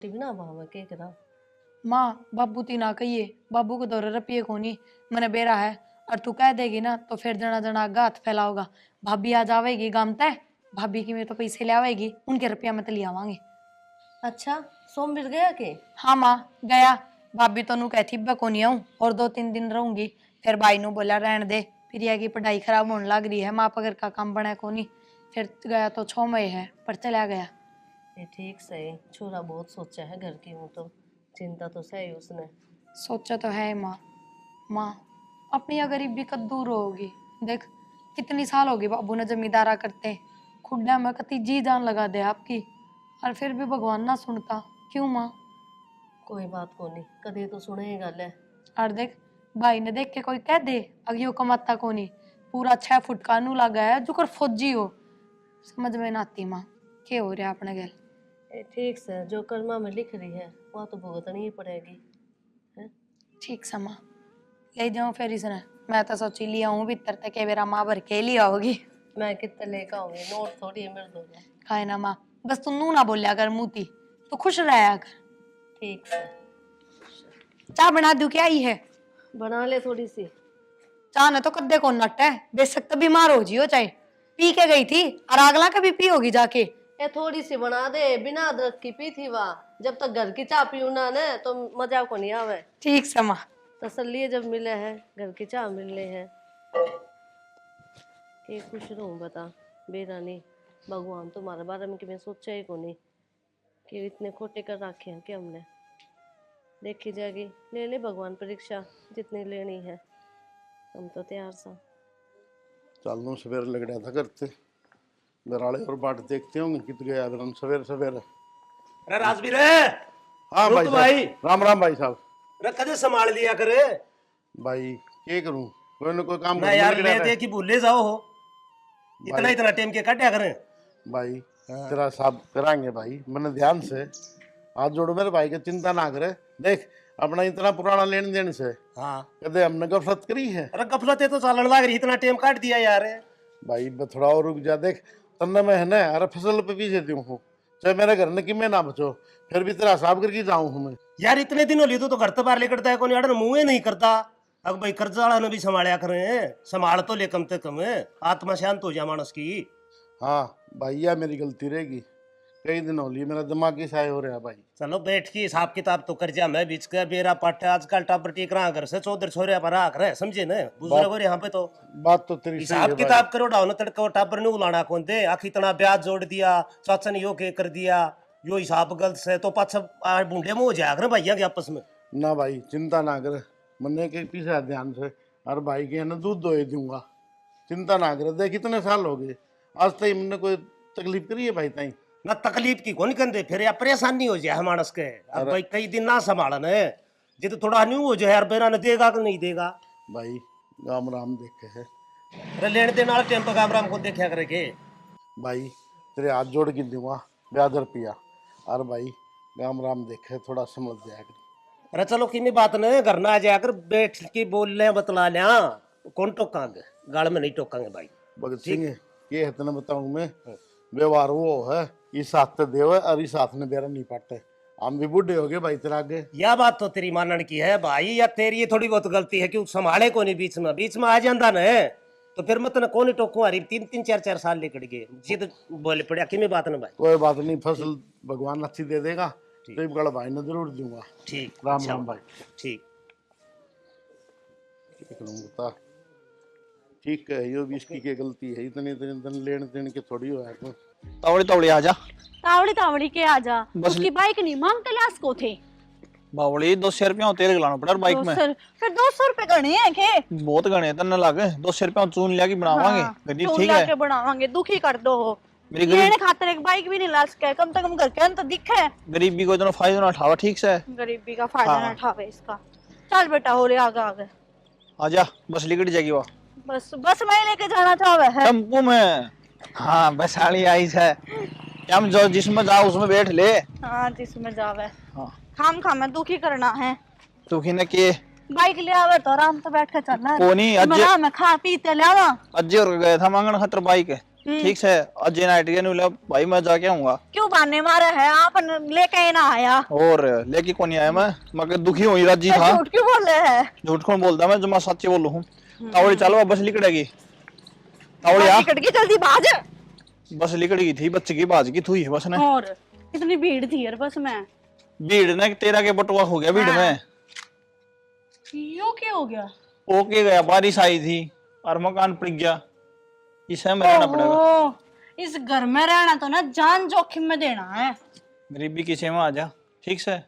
टिबिना भाव के करा माँ बाबू ती ना कहिए, बाबू को दौरे रपिए कोनी मैंने बेरा है। और तू कह देगी ना तो फिर जना जना आगा हाथ फैलाओगा। भाभी आ जावेगी गाम तय, भाभी की में तो पैसे ले आवेगी, उनके रुपया में तो ले आवांगे। अच्छा सोमवीर गया के? हाँ माँ गया। भाभी तो नू कहती मैं कोनी आऊं और 2-3 दिन रहूंगी। फिर भाई नू बोला रहने दे, फिर यह की पढ़ाई खराब होने लग रही है, माँ पगर का काम बना कोनी। फिर गया तो 6 मई है पर चला गया। ये ठीक सही, छोरा बहुत सोचा है घर की, हूँ तो चिंता तो सही उसने। सोचा तो है माँ। माँ अपनी यह गरीबी कद दूर होगी। देख कितनी साल होगी बाबू ने जमींदारा करते, खुड्डा में कती जी जान लगा दे आपकी, और फिर भी भगवान ना सुनता क्यों माँ? कोई बात को नहीं, कदे तो सुने ही गल है। और देख भाई ने देख के कोई कह दे अगियो कमाता को नहीं, पूरा 6 फुट कानू लगा है जो कर फौजी हो। समझ में ना आती माँ क्या हो रहा अपने गल। ये ठीक से जो कर्मा में लिख रही है वह तो भुगतनी ही पड़ेगी है? ठीक समा ले जाऊं फिर इसने, मैं तो सोची लिया हूँ भीतर तक मेरा माँ भर के लिया होगी। मैं कितने लेकर आऊंगी, नोट थोड़ी है मेरे दो। खाए ना माँ, बस तू नू ना बोलिया कर मुँह तो खुश रहा कर। ठीक से चाय बना दूं क्या? ही है बना ले थोड़ी सी। चाह ने तो कद्दे को नट है, बेशक तो बीमार हो जियो, चाहे पी के गई थी और अगला कभी पी होगी जाके। ये थोड़ी सी बना दे, बिना अदरक की पी थी वह। जब तक घर की चाय पीऊ ना न तो मजा को नहीं आवे। ठीक समा तसल्ली जब मिले है, घर की चाय मिलने है के खुश रहूं बता बेरानी। भगवान तुम्हारे बारे में कि मैं सोचा ही को नहीं कि इतने खोटे कर रखे हैं कि हमने। देखी जाएगी, ले ले भगवान परीक्षा जितनी लेनी है, हम तो तैयार सा। चल सवेरे लग रहा था करते घराले और बाट देखते होंगे कित गया हम सवेरे सवेरे। अरे राजवीर है। हाँ भाई भाई राम राम भाई साहब। अरे कदे संभाल लिया करे भाई क्या करूं, कोई ना कोई काम ना यार, ले दे कि भूले जाओ हो, इतना इतना टाइम के कटा करें भाई। तेरा साहब कराएंगे भाई, मैंने ध्यान से हाथ जोड़ो मेरे भाई की चिंता ना करे। देख अपना इतना पुराना लेन देन से हाँ कदे हमने गफलत करी है? अरे गफलत है तो चालन लग रही, इतना टाइम काट दिया यार। भाई बस थोड़ा और रुक जा। देख तन्ने में है ना, अरे फसल पे पीछे दूं हूँ, चाहे मेरे घर ने कि मैं ना बचो, फिर भी तेरा हिसाब करके जाऊं हूँ मैं। यार इतने दिन हो लिए तो घर तो बाहर लेकर कौन यार, मुंह नहीं करता। अब भाई कर्जा वाला ने भी संभालिया करें, संभाल तो ले कम से कम, आत्मा शांत हो जा मानस की। हाँ भाई यह मेरी गलती रहेगी, कई दिन हो लिए मेरा दिमाग ही साय हो रहा है भाई। चलो बैठ के हिसाब किताब तो कर जा, मैं बीच का बेरा पाटे आजकल टापर टीक रहा घर से चौधर छोरे पर आ कर, समझे न बुजुर्ग हो यहाँ पे तो बात तो तेरी सही है हिसाब किताब करो डाउन तड़का टापर ने उलाना कौन दे। आखिर इतना ब्याज जोड़ दिया, चाचा ने यो के कर दिया, यो हिसाब गलत से तो पाछा बूढ़े में हो जाया कर भैया के आपस में। ना भाई चिंता ना कर, मैंने के पीछे ध्यान से और भाई के ना दूध दोए दूंगा, चिंता ना कर। देख कितने साल हो गए आज तक मैंने कोई तकलीफ करी है भाई ताई ना तकलीफ की कौन कहते, फिर या परेशानी हो जाए मानस के। अब भाई कई दिन ना संभालन है जित थोड़ा न्यू हो जाए यार, बेरा ने देगा कि नहीं देगा भाई। राम राम देखे है अरे लेने देने वाले टाइम पर राम राम को देखा करेंगे भाई, तेरे हाथ जोड़ के दूंगा ब्याज रुपया, और भाई राम राम देखे थोड़ा समझ जाया कर। अरे चलो किन्नी बात न घर ना आ जाकर बैठ के बोल ले बतला लिया, कौन टोकांगे, गाल में नहीं टोकांगे भाई। भगत सिंह ये है तेने बताऊं मैं, व्यवहार वो है इस हाथ से देवे और इस हाथ ने बेरा नहीं पाटे। हम भी बूढ़े हो गए भाई तेरा आगे। यह बात तो तेरी मानने की है भाई, या तेरी ये थोड़ी बहुत गलती है कि संभाले को नहीं, बीच में आ जाता न तो फिर मत न कौन टोकू आ रही, 3-3 4-4 साल लेकर गए जिद बोले पड़े कि बात न भाई। कोई बात नहीं, फसल भगवान अच्छी दे देगा तो बड़ भाई ने जरूर दूंगा। ठीक राम राम भाई। ठीक बता ठीक है, यो भी इसकी क्या गलती है, इतनी इतनी लेन देन के थोड़ी हो है। तावड़ी तावड़ी आजा, तावड़ी तावड़ी के आजा, बस उसकी बाइक नहीं मांगते लाश को थे। बावड़ी 200 रुपया तेल गलाना पड़ा बाइक में। फिर 200 रुपए गणे हैं के? बहुत गणे तन्ने लागे, 200 रुपया चून लिया की बनावांगे गड्डी। ठीक है बनावांगे, दुखी कर दो मेरी गरीब खातिर एक बाइक भी नहीं ला सके, कम से कम घर के अंदर दिखे। गरीबी को इतना फायदा ना उठावा, ठीक से गरीबी का फायदा ना उठावे इसका। चल बेटा हो रे आगे आगे आजा, बस लिकट जाएगी वहाँ। बस मैं लेके जाना चाहवे है टेम्पो में। हाँ बस आली आई है, हम जो जिसमें जाओ उसमें बैठ ले। हाँ जिसमें जावे, हाँ खाम में दुखी करना है। तू की ने के बाइक ले आवे तो आराम से बैठ के चलना है। कोनी मैं खा पीते ले आवा। अज्जे और गए था मांगन खतर बाइक है। ठीक से अजय नाइट के नुला भाई मैं जाके आऊंगा। क्यों बहाने मारे है आप लेके ही ना आया? और लेके कौन आया मैं मगर दुखी हुई राजी था। झूठ क्यों बोल रहे हैं? झूठ कौन बोलता मैं जो मैं सच्ची बोलू हूँ। तावड़ी चलो बस लिकड़ेगी। तावड़ी आ टिकट की जल्दी भाज। बस लिकड़ गई थी बच्चे की बाज की थी बस ने। और कितनी भीड़ थी यार बस में। भीड़ ने तेरा के बटुआ हो गया भीड़ में। यो क्या हो गया? ओके गया बारिश आई थी और मकान पड़ गया। इसे में रहना पड़ेगा। ओहो, इस घर में रहना तो ना जान जोखिम में देना है। गरीबी किसे में आ जा। ठीक से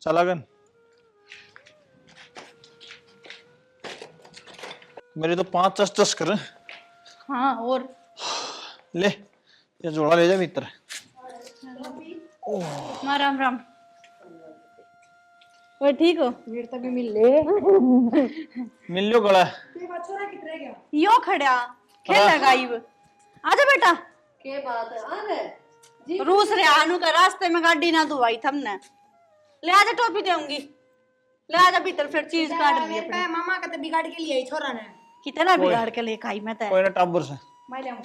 चला गन। मेरे तो 5 10 कर हाँ और ले ये जोड़ा ले जा भीतर। राम राम। वो ठीक हो? मिल लो गला। यो खड़ा खेल लगाई आजा बेटा। के बात है आ रे रूस रे आनू का रास्ते में गाड़ी ना धुआई थमने। ले आजा टोपी दूंगी। ले आजा भीतर फिर चीज काट ली अपनी। मामा का तो बिगाड़ के लिए छोरा ने। कितना बिगाड़ के लेके आई मैं तो। कोई ना टाबर से मैं ले आऊं।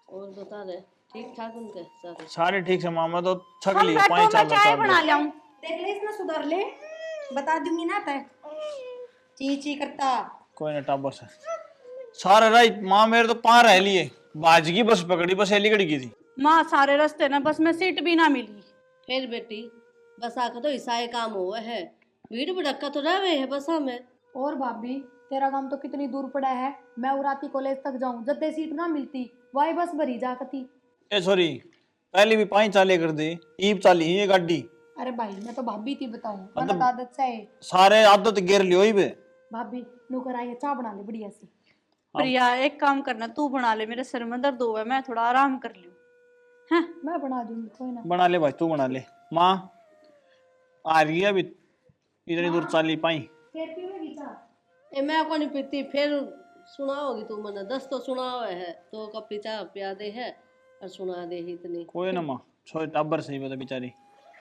और बता रहे ठीक ठाक उनके सारे? सारे ठीक से मामा तो थक हम लिया बैठो पानी मैं चाल चाय बना चाल। लाऊं। देख ले इसने सुधार ले बता दूंगी ना तय ची ची करता। कोई ना टाबर से सारा रात माँ मेरे तो 5 रह लिए बाजगी बस पकड़ी बस एली गड़ी की थी। माँ सारे रास्ते ना बस में सीट भी ना मिली। फिर बेटी बसा का तो ईसाई काम हुआ है। भीड़ भड़का तो रहे है बसा में। और भाभी तेरा काम तो कितनी दूर पड़ा है। मैं उराती कॉलेज तक जाऊं जब तक सीट ना मिलती वही बस भरी जाकती। ए सॉरी पहले भी 5 चाले कर दे ईब चाली ही ये गाड़ी। अरे भाई मैं तो भाभी थी बताऊं गलत आदत से है। सारे आदत गिर लियो ही बे। भाभी नौकर आई है चाय बना ले बढ़िया सी। प्रिया एक काम करना तू बना ले मेरे सिर में दर्द हुआ है मैं थोड़ा आराम कर लूं। हैं मैं बना दूंगी कोई ना। बना ले भाई तू बना ले। माँ आ रही है अभी इतनी दूर चाली पाई। फिर पीवेगी चाय? ए मैं को नहीं पीती फिर सुनाओगी तू मैंने 10 तो सुना हुआ है तो कप चाय पिया दे है और सुना दे ही इतनी। कोई ना माँ छोड़ टाबर सही बता बेचारी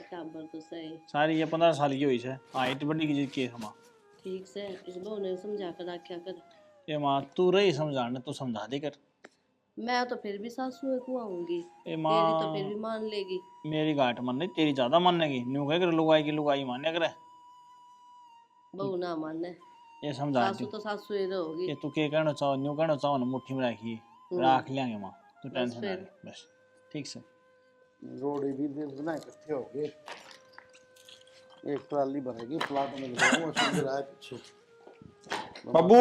टाबर तो सही सारी ये 15 साल की हुई है। हाइट बड़ी की चीज की है माँ। ठीक से इस बहू ने समझा कर रखा कर। ये माँ तू रही समझाने तू समझा दे कर। मैं तो फिर भी सासू को आऊंगी ए तेरी माँ तो फिर भी मान लेगी। मेरी गांठ मान नहीं तेरी ज्यादा मानेगी न्यू कह कर लुगाई की लुगाई मान्य करे। बहू ना माने ये समझा सासू तो सासू ही रहोगी। ये तू के कहना चाहो न्यू कहना चाहो ना मुट्ठी में रखी राख लेंगे माँ तू टेंशन ना फिर। ले बस ठीक से। रोड़ी भी देना इकट्ठे हो गए। एक ट्राली भरेगी प्लाट में लगाऊंगा सुन रहा है पीछे। बाबू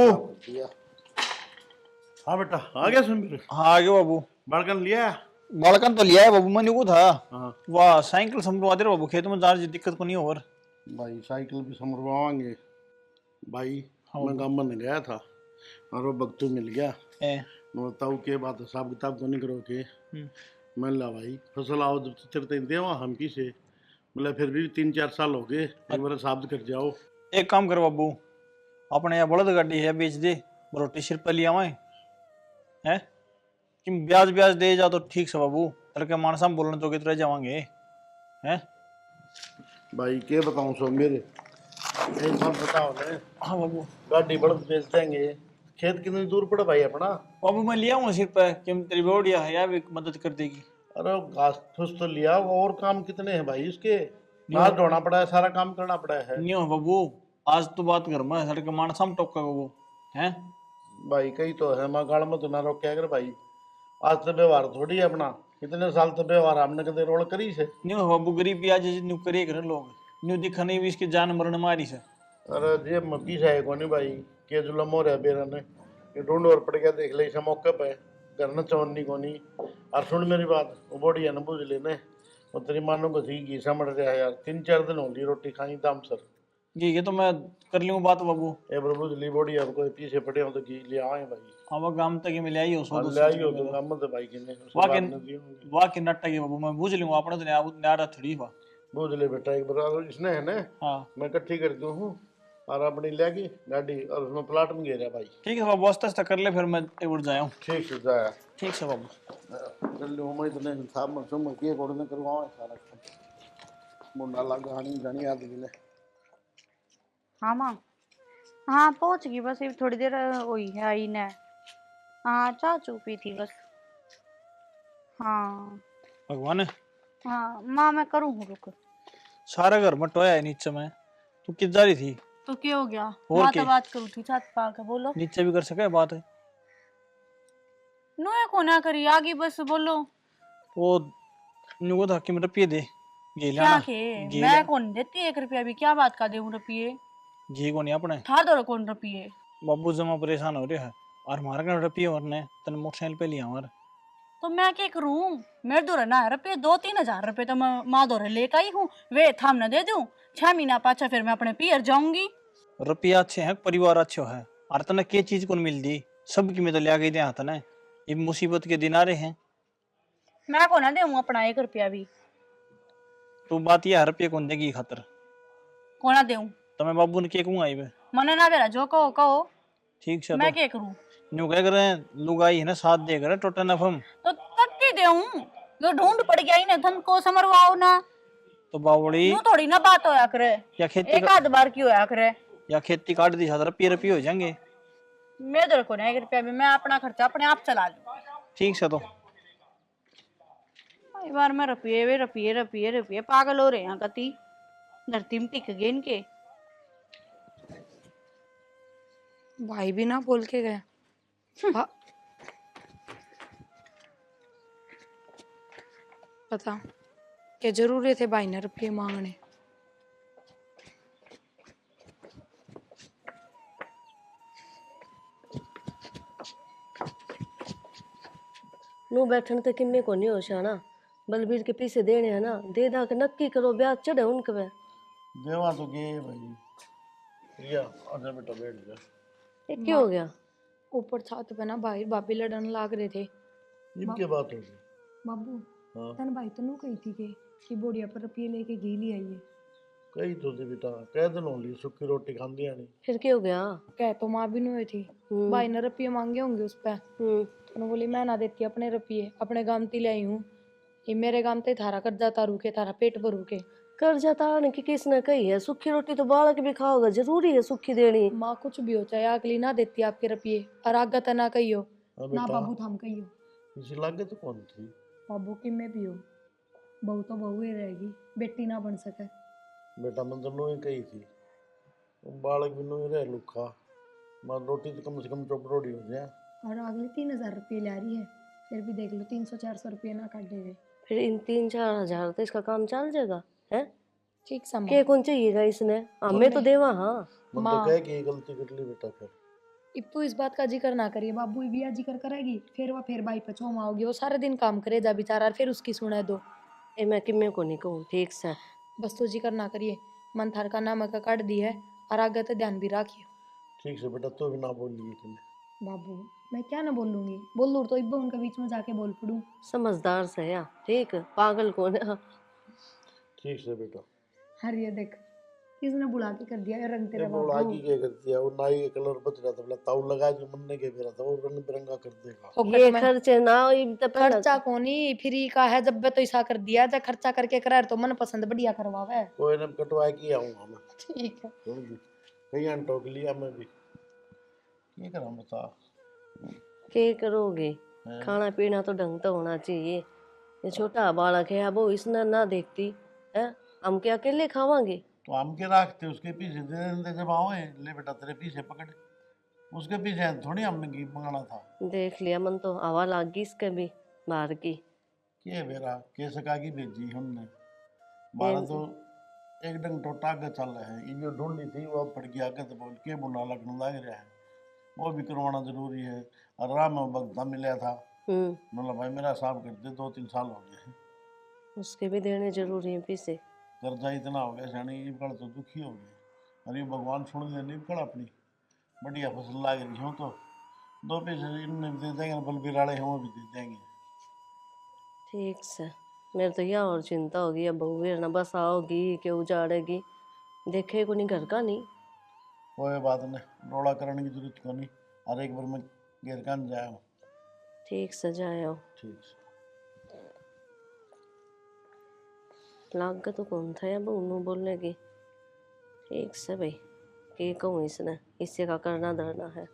हाँ बेटा आ गया सुन। हाँ आ गया बाबू। बड़कन लिया? बालकन तो लिया है बाबू मैंने को था। हाँ वाह साइकिल संभलवा दे बाबू खेत में जा रही दिक्कत को नहीं और। भाई साइकिल भी समरवाएंगे भाई। मैं गाँव में गया था और वो बगतू मिल गया। मैं बताऊँ के बात हिसाब किताब को नहीं करो के। मैं ला भाई फसल आओ जब चरते दे वहाँ हम की से मतलब फिर भी 3-4 साल हो गए एक बार साबित कर जाओ। एक काम कर बाबू अपने यहाँ बड़द गाड़ी है बेच दे रोटी सिर पर लिया हुआ है कि ब्याज ब्याज दे जा तो ठीक से बाबू तड़के मानसा हम बोलने तो कितने जावांगे हैं। भाई के बताऊँ सो मेरे एक बात बताओ ने। हाँ बाबू गाड़ी बड़द बेच देंगे खेत कितनी दूर पड़ा भाई अपना? बाबू मैं लिया हूँ सिर पर कि तेरी बोडिया है यार भी मदद कर देगी। अरे घास फूस तो लिया और काम कितने हैं भाई इसके? घास ढोना पड़ा है सारा काम करना पड़ा है। नहीं हो बाबू आज तो बात कर मैं सड़के मानसा हम टोका बाबू हैं। भाई कई तो है माँ गाड़ में तो ना रोक कर भाई। आज तो व्यवहार थोड़ी है अपना इतने साल तो व्यवहार हमने कदे रोल करी से। नहीं हो बाबू गरीबी आज न्यू करे कर लोग न्यू दिखा नहीं भी इसकी जान मरण मारी से। अरे जेब में पीछा है कौन भाई के जुलम हो रहा है बेरा ने ये ढूंढ और पड़ गया देख ले इसे मौके पे घर न चौनी कोनी। और सुन मेरी बात वो बड़ी है न बुझ लेने वो तेरी मानो को थी घी समझ रहा है यार 3-4 दिन होगी रोटी खाई दाम सर। ठीक है तो मैं कर लूँ बात बाबू। ए प्रभु जली बॉडी अब कोई पीछे पड़े हो तो घी ले आए भाई। हाँ वो गांव तक ही मिले आई हो सो ले आई हो तो काम तो भाई किने वाह कि नट्टा की बाबू मैं बुझ लूंगा अपना तो न्यारा थोड़ी हुआ। बुझ ले बेटा एक बार इसने है ना हाँ मैं इकट्ठी कर दूँ हूँ और अपनी लेगी गाड़ी और उसमें प्लाट में घेरा भाई। ठीक है बाबू आस्ता आस्ता कर ले फिर मैं एक बार जाया हूँ। ठीक से जाया ठीक से बाबू चल लो मैं इतने हिसाब में सुन के कोड़ने करवाओ सारा काम मुंडा लगा हानी जानी आदमी ने। हाँ माँ हाँ पहुंच गई बस ये थोड़ी देर हुई है आई ने। हाँ चाय चू पी थी बस। हाँ भगवान, हाँ माँ मैं करूँ रुक। सारा घर में टोया है नीचे में, तू किस जा रही थी? तो क्या हो गया? और माँ क्या? तो बात करूँ थी छत पा के बोलो। नीचे भी कर सके बात है? नो को ना करी आगे बस बोलो। वो नुको था कि रुपये दे, घी क्या लाना। खे घी मैं ला, कौन देती 1 रुपया भी, क्या बात का दे रुपये? घी को नहीं अपने थार दो कौन रुपये? बाबू जमा परेशान हो रहे है, और हमारा का रुपये वरने तने मोटरसाइकिल पे लिया हमारे। तो मैं क्या करूं? मेरे दो ना है रुपये, 2-3 हजार रुपये तो मैं माँ दो लेकर आई हूँ, वे थाम न दे दूं 6 महीना पाछा फिर मैं अपने पियर जाऊंगी। रुपया अच्छे हैं, परिवार अच्छे है, और तने के चीज को मिल दी सबकी में तो लिया गई दे तने। ये मुसीबत के दिन आ रहे हैं, मैं को ना दूं अपना 1 रुपया भी। तो बात यह है रुपये कौन देगी खातर? को ना दूं? तो मैं बाबू ने के कहूंगा आई में। मने ना बेरा जो कहो कहो, ठीक से मैं तो क्या करूं? न्यू कह करे लुगाई है ना, साथ दे करे टोटा नफम। तो कत्ती दूं? जो ढूंढ पड़ गया इन्हें धन को समरवाओ ना। तो बावड़ी यूं थोड़ी ना बात होया करे, या खेती एक आध बार की होया करे। या खेती काट दी साथ रुपये रुपये हो जाएंगे। मेरे दर को ना 1 रुपया भी, मैं अपना खर्चा अपने आप चला लूं। ठीक से तो कई बार मैं रुपये वे रुपये रुपये रुपये पागल हो रहे हैं कति, धरती में टिक गए इनके। भाई भी ना बोल के गए। भा- पता क्या जरूरत है भाई ने रुपये मांगने? नू बैठन ते किन्ने को नहीं होश ना, बलबीर के पीछे देने हैं ना, दे दा के नक्की करो ब्याह चढ़े उनके पे। देवा तो गए भाई। प्रिया आजा बेटा बैठ जा। ये क्यों हो गया? ऊपर छत पे ना भाई भाभी लड़न लाग रहे थे। इनके बात होगी। बाबू हाँ तन भाई तो नू कही थी कि बोड़िया पर रुपये लेके घी ले आइए। कही तो थी बेटा, कह दिन होली सुखी रोटी खांदी आनी। फिर क्या हो गया? कह तो माँ भी नहीं थी, भाई ने रुपये मांगे होंगे उस पे, हम्म। तो बोली मैं ना देती अपने रुपये, अपने गामती ले आई हूँ। ये मेरे गामते थारा कर्जा तारू के, थारा पेट भरू के। कर्जा तारने की किसने कही है? सूखी रोटी तो बालक भी खाओगा, जरूरी है सूखी देनी। माँ कुछ भी हो चाहे अगली ना देती आपके रुपये, और आगा तो ना कहियो हाँ ना बेटा, बाबू थाम कहियो। इसी लागे तो कौन थी? बाबू कि में भी हो, बहू तो बहू ही रहेगी, बेटी ना बन सके। बेटा मन तो नोई कही थी, बालक भी नोई रह लुखा, मां रोटी तो कम से कम चौपड़ोड़ी हो जाए। और अगले 3,000 रुपये ला रही है, फिर भी देख लो 300-400 रुपये ना काट देवे। फिर इन 3-4 हजार तो इसका काम चल जाएगा है? ठीक समा के कौन चाहिएगा इसने? हमें तो देवा। हाँ मन तो माँ। कह कि ये गलती कर ली बेटा। फिर अब तो इस बात का जिक्र ना करिए, बाबू भी आज जिक्र करेगी, फिर वह भाई पे चोम आओगी। वो सारे दिन काम करे जा बेचारा, और फिर उसकी सुने दो। ए मैं किम्मे को नहीं कहूँ, ठीक से। बस तो जिक्र ना करिए, मन थार का नाम का काट दी है, और आगे तो ध्यान भी रखिए। ठीक से बेटा, तो भी ना बोलिए तुम्हें। बाबू मैं क्या ना बोलूंगी, बोल लूँ तो इब्बा उनके बीच में जाके बोल पड़ूं। समझदार से या ठीक, पागल कौन है? ठीक से बेटा। हर ये देख किसने बुला के कर दिया है रंग तेरे ये बोला बाबू। की क्या कर दिया, वो नाई का कलर बच रहा था, बोला ताऊ लगा के मन ने के फिरा था, वो रंग बिरंगा कर देगा। फोकट ये में खर्चे ना ये तो पहले खर्चा कोनी फ्री का है, जब बे तो ऐसा कर दिया जब खर्चा करके करार तो मन पसंद बढ़िया करवावे। कोई ने कटवा के आऊंगा मैं। ठीक है। सुन भी कहीं अन टोक लिया मैं भी, क्या करा बता। के करोगे? हैं? खाना पीना तो ढंग तो होना चाहिए। ये छोटा बालक है, अब वो इसने ना देखती है, हम क्या अकेले खावांगे? तो हम के रखते उसके पीछे दे देते, जब आओए ले बेटा तेरे पीछे पकड़, उसके पीछे थोड़ी हमने की मंगाना था। देख लिया मन तो हवा लाग गई इसके भी बाहर की। के बेरा के सका की भेजी हमने, बारह तो एक डंग टोटा आगे चल रहा है, ये जो ढूंढी थी वो अब पड़ गया आगे, तो बोल के बुला लगने लग रहा है, वो भी करवाना जरूरी है। और राम में भगता मिला था, मतलब भाई मेरा हिसाब करते 2-3 साल हो गए, उसके भी देने जरूरी है पीछे। कर्जा इतना हो गया शानी, इबकड़ तो दुखी हो गए। अरे भगवान सुन ले, इबकड़ अपनी बढ़िया फसल लाग रही हो तो 2 पैसे इनने भी दे देंगे, बलबीराड़े हैं वो भी दे देंगे। ठीक से, मेरे तो यह और चिंता होगी, अब बहू ना बस आओगी कि उजाड़ेगी, देखे को नहीं घर का नहीं। कोई बात नहीं, रोड़ा करने की जरूरत को नहीं, हर एक बार मैं घेर कान जाया। ठीक से जाए आओ। ठीक से। लाग तो कौन था या बहू बोलने की। ठीक से भाई, के कहूँ इसने, इससे का करना धरना है।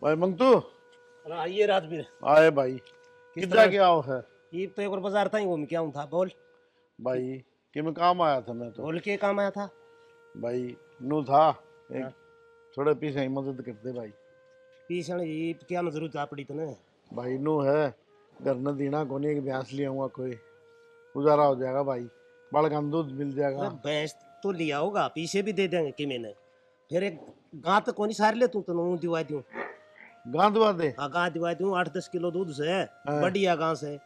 भाई मंगतू अरे आइए राजवीर। आए भाई, कितना तरह- क्या है ये तो एक बार बाजार था ही घूम के आऊं था। बोल भाई? कि मैं काम आया था मैं तो बोल के काम आया था। भाई, नू था एक हाँ। थोड़े पीछे ही मदद करते भाई। पीछण ये क्या न जरूरत आ पड़ी तने। भाई नू है घर न दीना कोनी, एक भैंस लिया हुआ कोई गुजारा हो जाएगा भाई, बड़का दूध मिल अरे जाएगा। भैंस तो लिया होगा, पीछे भी दे देंगे कि मैंने फिर एक गां तो कोनी सार ले तू तो दिवा दूं। गांधवा दे हाँ गां दिवा दूं 8-10 किलो दूध से बढ़िया गां से।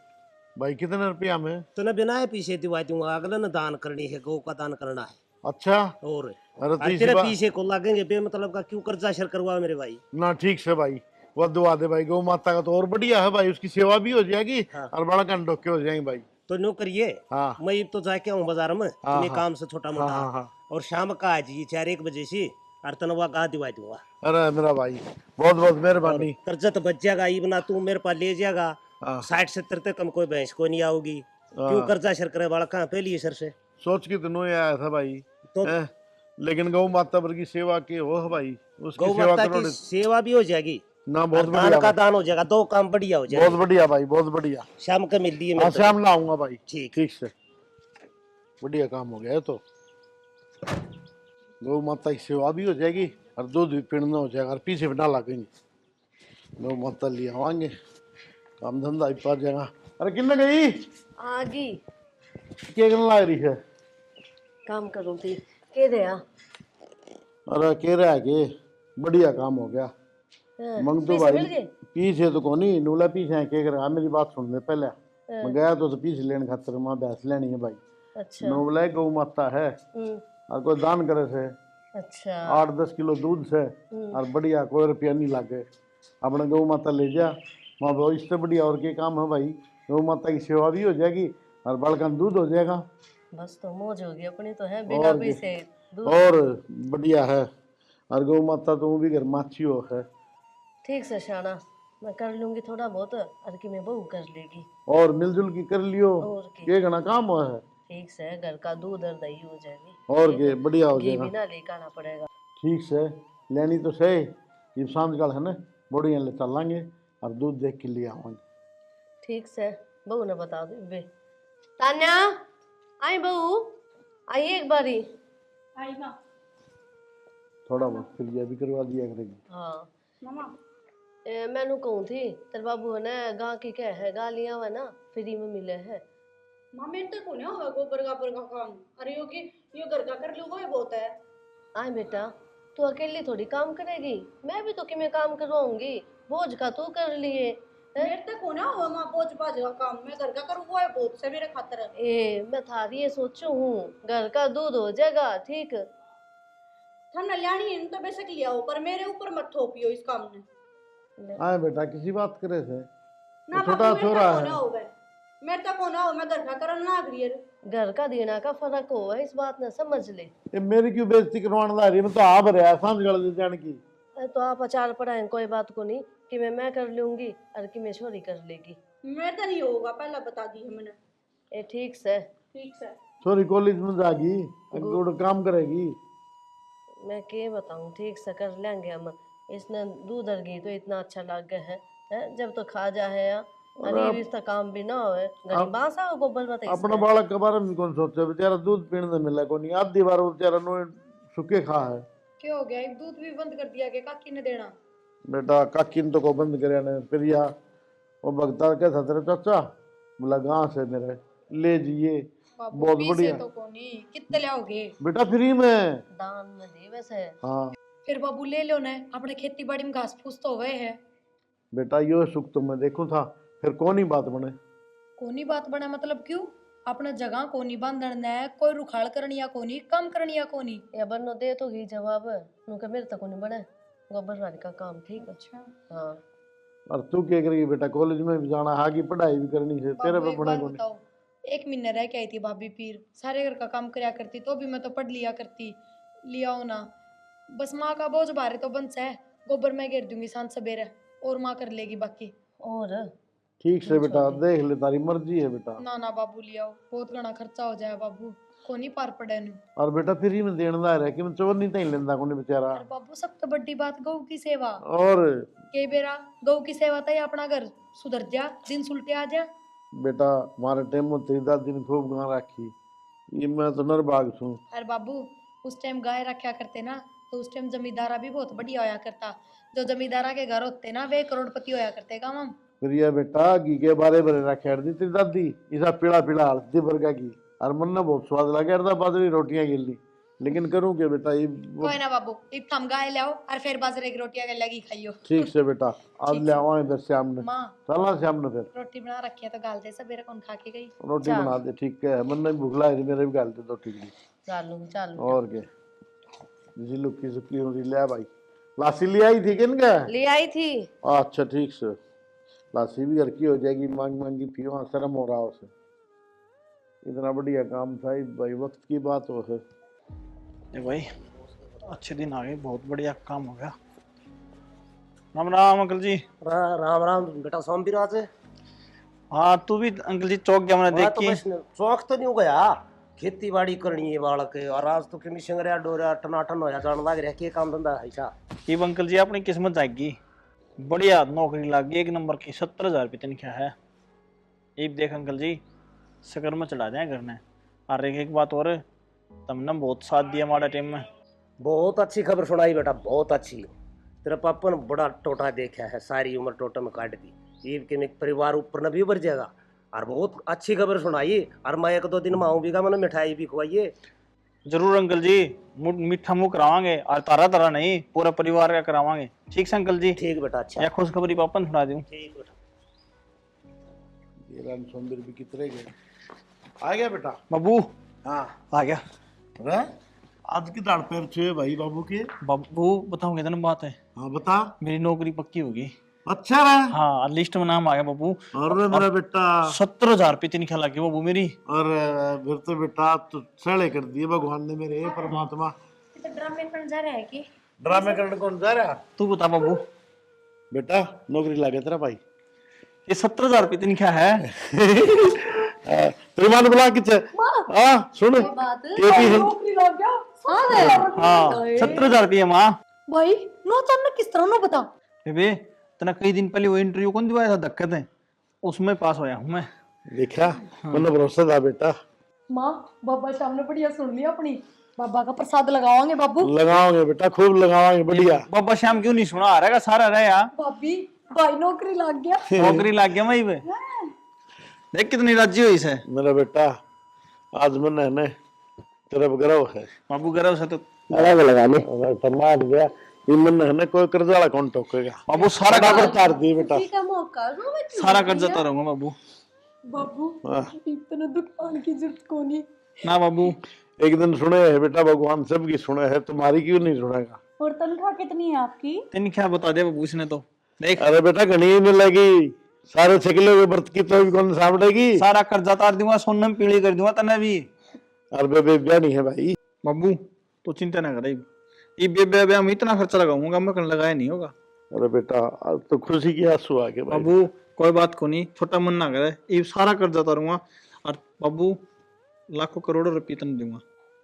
भाई, कितने रुपया में? तूने बिना है पीछे दिवा दूंगा। अगले ने दान करनी है, गौ का दान करना है। अच्छा, और अरे तो इसी तेरे बात पीछे को लगेंगे बेमतलब का क्यों कर्जा शर करवा मेरे भाई। ना, ठीक से भाई वो दुआ दे भाई, गौ माता का तो और बढ़िया है भाई, उसकी सेवा भी हो जाएगी हाँ। और बड़ा कंडोके हो जाएंगे भाई। तो नो करिए। हाँ मैं तो जाके आऊँ बाजार में तुम्हें हाँ। काम से छोटा मोटा। हाँ, हाँ। और शाम का आज ये 4-1 बजे से और तनवा गा दिवा दूंगा। अरे मेरा भाई, बहुत बहुत मेहरबानी। कर्जा तो बच जाएगा, ये बना तू मेरे पास ले जाएगा। हाँ। 60-70 तक कम कोई भैंस को नहीं आओगी। हाँ। क्यों कर्जा शर करे वाला कहाँ पे लिए सर से। सोच के तो नहीं आया था भाई, तो हैं? लेकिन गौ माता पर की सेवा के हो भाई, उसकी गौ सेवा माता करो की सेवा भी हो जाएगी ना। और बहुत दान बढ़िया का भाई, दान हो जाएगा, दो काम बढ़िया हो बहुत जाएगा। बढ़िया भाई, बहुत बढ़िया। शाम को मिल दी हाँ, मैं शाम ना आऊंगा भाई। ठीक। ठीक से, बढ़िया काम हो गया है। तो गौ माता की सेवा भी हो जाएगी और दूध भी पीना हो जाएगा और पीछे भी ना लगेंगे। गौ माता ले आवाएंगे, काम धंधा भी पा जाएगा। अरे किन्ने गई आगी क्या करने लग रही है? काम करूँ थी के दे अरे कह रहा है कि बढ़िया काम हो गया। मंग तो पैसे मिल भाई गए? पीछे तो कोनी नूला पीछे है, क्या करेगा? मेरी बात सुन ले पहले। मैं गया तो पीछे लेने खातर वहाँ भैंस लेनी है भाई। अच्छा। नू बोला गौ माता है और कोई दान करे से अच्छा 8-10 किलो दूध से और बढ़िया कोई रुपया नहीं लागे, अपने गौ माता ले जा वहाँ पे। इससे बढ़िया और क्या काम है भाई? गौ माता की सेवा भी हो जाएगी और बड़का दूध हो जाएगा। बस तो मौज होगी अपनी तो है बिना और पैसे दूध। और बढ़िया है। और गौ माता तो वो भी घर माछी हो है। ठीक से शाना, मैं कर लूंगी थोड़ा बहुत और कि मैं बहू कर लेगी। और मिलजुल की कर लियो, और की ये घना काम हुआ है। ठीक से घर का दूध और दही हो जाएगी। और के बढ़िया हो घी जाएगा। भी ना लेकर आना पड़ेगा। ठीक से लेनी तो सही, ये सांझ काल है ना, बढ़िया ले चलेंगे और दूध देख के लिए आवांगे। ठीक से बहू ने बता दो बे। तान्या आई बहू, आई एक बारी। आई माँ। थोड़ा बहुत फिर ये भी करवा दिया करेगी। हाँ मामा मैनू कहूँ थी तेरे बाबू है ना गाँ की क्या है गालियाँ हुआ ना फ्री में मिले है। माँ मेरे तक होने होगा गोबर गाबर का काम। अरे यो घर का कर लो वो बहुत है। आए बेटा, तू अकेली थोड़ी काम करेगी, मैं भी तो कि मैं काम करवाऊंगी। बोझ का तू कर लिए मेरे तक होना होगा माँ बोझ बाझ का काम। मैं घर का करूँ वो है बहुत से मेरे खातर। मैं थारी ये सोचू हूँ घर का दूध हो जाएगा ठीक। थाना लियानी है तो बेशक लिया हो पर मेरे ऊपर मत थोपियो इस काम ने। आए बेटा किसी बात करे से, ना छोटा बाबू, मेरे छोरा तक है। होना होगा। मेरे तक होना हो मैं घर का करना ना अग्रियर। घर का देना का फर्क हो इस बात ने समझ ले। ये मेरी क्यों बेइज्जती करवाने ला रही है? मैं तो आ रहा सांझ काल ले जाने की। तो आप अचार पढ़ाए कोई बात को नहीं कि मैं कर लूंगी और कि मैं छोरी कर लेगी। मेरे तो नहीं होगा पहला बता दी है मैंने। ये ठीक से ठीक से छोरी कॉलेज में जागी, अगोड़ काम करेगी। मैं के बताऊं, ठीक से कर लेंगे हम। इसने दूध और घी तो इतना अच्छा लग गया है जब तो खा जा है अरे इसका काम भी ना होए गरीब बासा हो गोबर मत अपना बालक के बारे में कौन सोचे? बेचारा दूध पीने से मिला को नहीं, आधी बार वो बेचारा नो सुखे खा है। क्या हो गया? एक दूध भी बंद कर दिया के काकी ने देना। बेटा काकी ने तो को बंद करे ने फिर या वो भगता के था तेरे चाचा, बोला गाँव से मेरे ले जाइए, बहुत बढ़िया। तो कोनी कितने लाओगे? बेटा फ्री में दान में दे वैसे। हाँ फिर बाबू ले लो ना, अपने खेती बाड़ी में घास फूस तो हुए है। बेटा यो सुख तो मैं देखूं था, फिर कौन ही बात बने। कोनी बात बना मतलब क्यों? अपना जगह कोनी बांधन है, कोई रुखाड़ करनी या कोनी कम करनी या कोनी। या बनो दे तो घी जवाब नुके मेरे तक नहीं बने गोबर वाली का काम ठीक है। अच्छा हाँ और तू क्या करेगी बेटा? कॉलेज में भी जाना, आगे पढ़ाई भी करनी है, तेरे बाबू पे एक बड़ा बार कौन। बताओ, 1 महीना रह के आई थी भाभी पीर, सारे घर का काम करया करती तो भी मैं तो पढ़ लिया करती। लिया हो ना, बस माँ का बोझ भारे तो बंस है, गोबर मैं घेर दूंगी सांझ सवेरे और माँ कर लेगी बाकी। और ठीक से बेटा देख ले, तारी मर्जी है बेटा। ना ना बाबू लिया हो, बहुत घना खर्चा हो जाए बाबू, कोनी पार पड़े नु। और बेटा फ्री में देने दा रहा कि मैं चोर नहीं तई लेंदा कोनी बेचारा। अरे बाबू सब तो बड़ी बात गऊ की सेवा। और कई बेरा गौ की सेवा तय अपना घर सुधर जा, दिन सुलटे आ जा। बेटा हमारे टाइम में तेरी दादी ने खूब गां रखी, ये मैं तो नरबाग छू। अरे बाबू, उस टाइम गाय रखा करते ना, तो उस टाइम जमींदारा भी बहुत बढ़िया होया करता। जो जमींदारा के घर होते ना, वे करोड़पति होया करते काम हम। फिर ये बेटा घी के बारे भरे रखे दी तेरी दादी, इसा पीला पीला हल्दी बरगा की, और मन ने बहुत स्वाद लगा था बाजरी रोटियां गिल्ली। लेकिन करूँ क्या बेटा, ये कोई ना बाबू, एक थम गाय ले आओ और फिर बाजरे की रोटियां के लगी खाइयो। ठीक से बेटा, आज ठीक ले से। आवा इधर शाम ने, माँ, चलना शाम ने फिर रोटी बना रखी है तो गाल दे, सबेरे कौन खा के गई। रोटी चल। बना दे, ठीक है। मन ने भूख लग रही, मेरे भी गाल दे दो टिकड़ी। चालू और क्या जी, लुकी सुकी हो रही ले भाई। लासी ले आई थी किन का? ले आई थी। अच्छा ठीक से, लासी भी घर की हो जाएगी, मांग मांगी पियो, शर्म हो रहा उसे। इतना बढ़िया काम था ये भाई, वक्त की बात हो है। ये भाई अच्छे दिन आ गए, बहुत बढ़िया काम हो गया। राम राम अंकल जी। राम राम बेटा सोमवीर आज। हाँ तू भी अंकल जी चौक गया, मैंने देख तो के। बस चौक तो नहीं हो गया, खेती बाड़ी करनी है बालक, और आज तो कमी संगरिया डोरिया टनाटन होया जान लग रहा के काम धंधा है सा। ये अंकल जी अपनी किस्मत जाएगी, बढ़िया नौकरी लग गई, 1 नंबर की, 70,000 रुपये तनख्वाह है। ये देख अंकल जी, शक्कर में चढ़ा जाए घर ने। और एक बात और, तुमने बहुत साथ दिया हमारे टाइम में। बहुत अच्छी खबर सुनाई बेटा, बहुत अच्छी। तेरा पापा ने बड़ा टोटा देखा है, सारी उम्र टोटा में काट दी, ये कि मैं परिवार ऊपर न भी उभर जाएगा। और बहुत अच्छी खबर सुनाई, और मैं 1-2 दिन में आऊँ भी, मैंने मिठाई भी खुआइए। जरूर अंकल जी, मीठा मुंह करावांगे, और तारा तारा नहीं, पूरा परिवार का करावांगे। ठीक से अंकल जी। ठीक बेटा, अच्छा या खुशखबरी पापा ने सुना दूं। ठीक बेटा। ये राम सोमवीर भी कितने गए, आ गया बेटा? बाबू हाँ आ गया। अरे आज की दाढ़ पैर छुए भाई बाबू के। बाबू बताऊंगे तेन बात है, हाँ बता। मेरी नौकरी पक्की होगी। अच्छा रहा। हाँ लिस्ट में नाम आ गया बाबू। और मेरा बेटा 70,000 रुपये तनख्वाह लगी बाबू मेरी। और फिर तो बेटा तो सड़े कर दिए भगवान ने मेरे, परमात्मा। तो ड्रामे करने जा रहा है कि? ड्रामे करने कौन जा रहा? तू बता बाबू। बेटा नौकरी लगे तेरा भाई। ये 70,000 रुपये तनख्वाह है। तेरी मां ने बुला किच। हाँ सुन, ये भी हम हाँ 70,000 रुपये माँ। भाई नो तो किस तरह नो बता। बेबे तना कई दिन पहले वो इंटरव्यू कौन दिवाया था दिक्कत है, उसमें पास होया हूँ मैं। देखा, मैंने भरोसा था बेटा। माँ बाबा सामने बढ़िया सुन लिया अपनी, बाबा का प्रसाद लगाओगे बाबू। लगाओगे बेटा, खूब लगाओगे, बढ़िया। बाबा श्याम क्यों नहीं सुना आ रहेगा सारा रहे यार। भाभी भाई नौकरी लग गया। नौकरी लग गया वही पे, देख कितनी राजी हुई से। मेरा बेटा आज मैंने है ना तेरा गर्व है। बाबू गर्व से तो अलग लगा ले, समाज गया ये मन है ना, कोई कर्जा वाला कौन टोकेगा। बाबू सारा कागज तार दिए बेटा। का मौका सारा कर्जा तो रहूंगा बाबू। बाबू हाँ। इतना दुकान की जरूरत को नहीं। ना बाबू एक दिन सुने है बेटा, भगवान सबकी सुने है, तुम्हारी क्यों नहीं सुनेगा। और तनख्वाह कितनी है आपकी? तनख्वाह बता दे बाबू इसने तो देख। अरे बेटा घनी ही नहीं लगी, सारे छकले हुए व्रत की तो भी कौन सामड़ेगी। सारा कर्जा तार दूंगा, सोनम पीली कर दूंगा तने भी। अरे बेबे ब्याह नहीं है भाई। बाबू तो चिंता ना करे, ये बेबे ब्याह में इतना खर्चा लगाऊंगा मैं, कल लगाया नहीं होगा। अरे बेटा आज तो खुशी की आंसू आ गए भाई। बाबू कोई बात को नहीं, छोटा मन ना करे, ये सारा कर्जा तारूंगा। और बाबू लाखों करोड़ों रुपये तन दूंगा।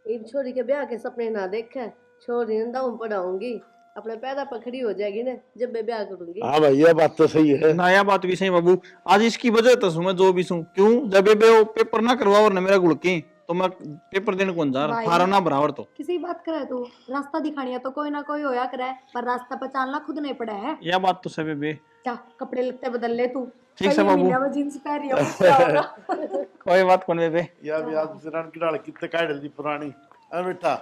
इन छोरी के ब्याह के सपने ना देखे, छोरी ने दाऊं पढ़ाऊंगी, अपने पैदा पर खड़ी हो जाएगी ना जब मैं ब्याह करूंगी। हाँ भाई ये बात तो सही है। नया बात भी सही बाबू, आज इसकी वजह तो मैं जो भी सू क्यों, जब बेबे वो पेपर ना करवाओ ना मेरा गुड़की, तो मैं पेपर देने कौन जा रहा, भाई। हारा ना बराबर। तो किसी बात करे तो रास्ता दिखानी है तो कोई ना कोई होया करे, पर रास्ता पहचानना खुद नहीं पड़ा है। यह बात तो सब बेबे। जा कपड़े लगते बदल ले तू। ठीक से बाबू। में जींस पहन रही है, क्या होगा? कोई बात कौन बेबे। या भी आज सिरान की डाल कितने काट दी पुरानी। अरे बेटा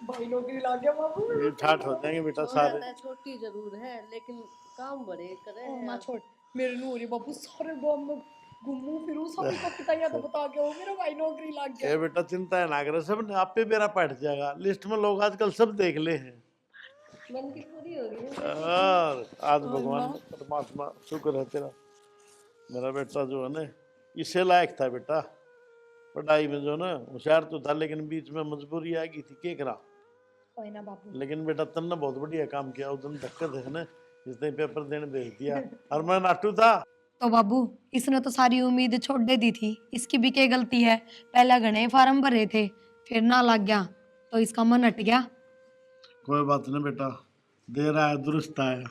भाई नौकरी लग गया बाबू। ये ठाठ हो जाएंगे बेटा सारे। छोटी जरूर है लेकिन काम बड़े करे हैं। मां छोड़, मेरे नूरी बाबू सारे गांव में घूमू फिरू, सभी को पिटाइया तो बता के हो मेरा भाई नौकरी लग गया। ये बेटा चिंता है ना करे, सब ने आप पे मेरा पट जाएगा। लिस्ट में लोग आजकल सब देख ले हैं। मन की पूरी हो गई। और आज भगवान परमात्मा शुक्र है तेरा, मेरा बेटा जो है ना इसे लायक था बेटा। पढ़ाई में जो ना होशियार तो था, लेकिन बीच में मजबूरी आ गई थी, क्या करा। कोई ना बाबू। लेकिन बेटा तुमने बहुत बढ़िया काम किया, उस दिन धक्का थे ना, इसने पेपर देने भेज दिया और मैं नाटू था। तो बाबू इसने तो सारी उम्मीद छोड़ दे दी थी, इसकी भी क्या गलती है। पहले घने फार्म भरे थे, फिर ना लग गया तो इसका मन हट गया। कोई बात नहीं बेटा, दे रहा है दुरुस्त आया।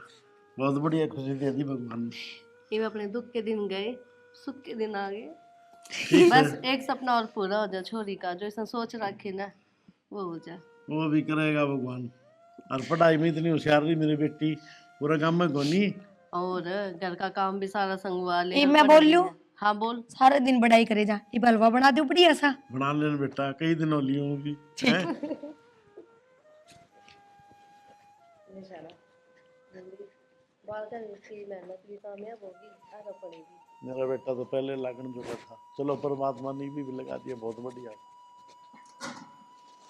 बहुत बढ़िया खुशी दे दी भगवान ने। ये अपने दुख के दिन गए, सुख के दिन आ गए। ठीक है, बस एक सपना और पूरा हो जाए छोरी का, जो इसने सोच रखे ना वो हो जाए। वो भी करेगा भगवान। और पढ़ाई में इतनी होशियार रही मेरी बेटी, पूरा काम में गोनी। और घर का काम भी सारा संगवा ले। ये और मैं पढ़ बोल भी लूं? है। हाँ बोल। सारे दिन बढ़ाई करे जा, ये हलवा बना दो बढ़िया सा। बना लेना बेटा, कई दिन हो लिए होगी हैं? मेहनत भी कामयाब होगी, आगे पड़ेगी। मेरा बेटा तो पहले लगन चुका था, चलो परमात्मा ने भी लगा दिया, बहुत बढ़िया।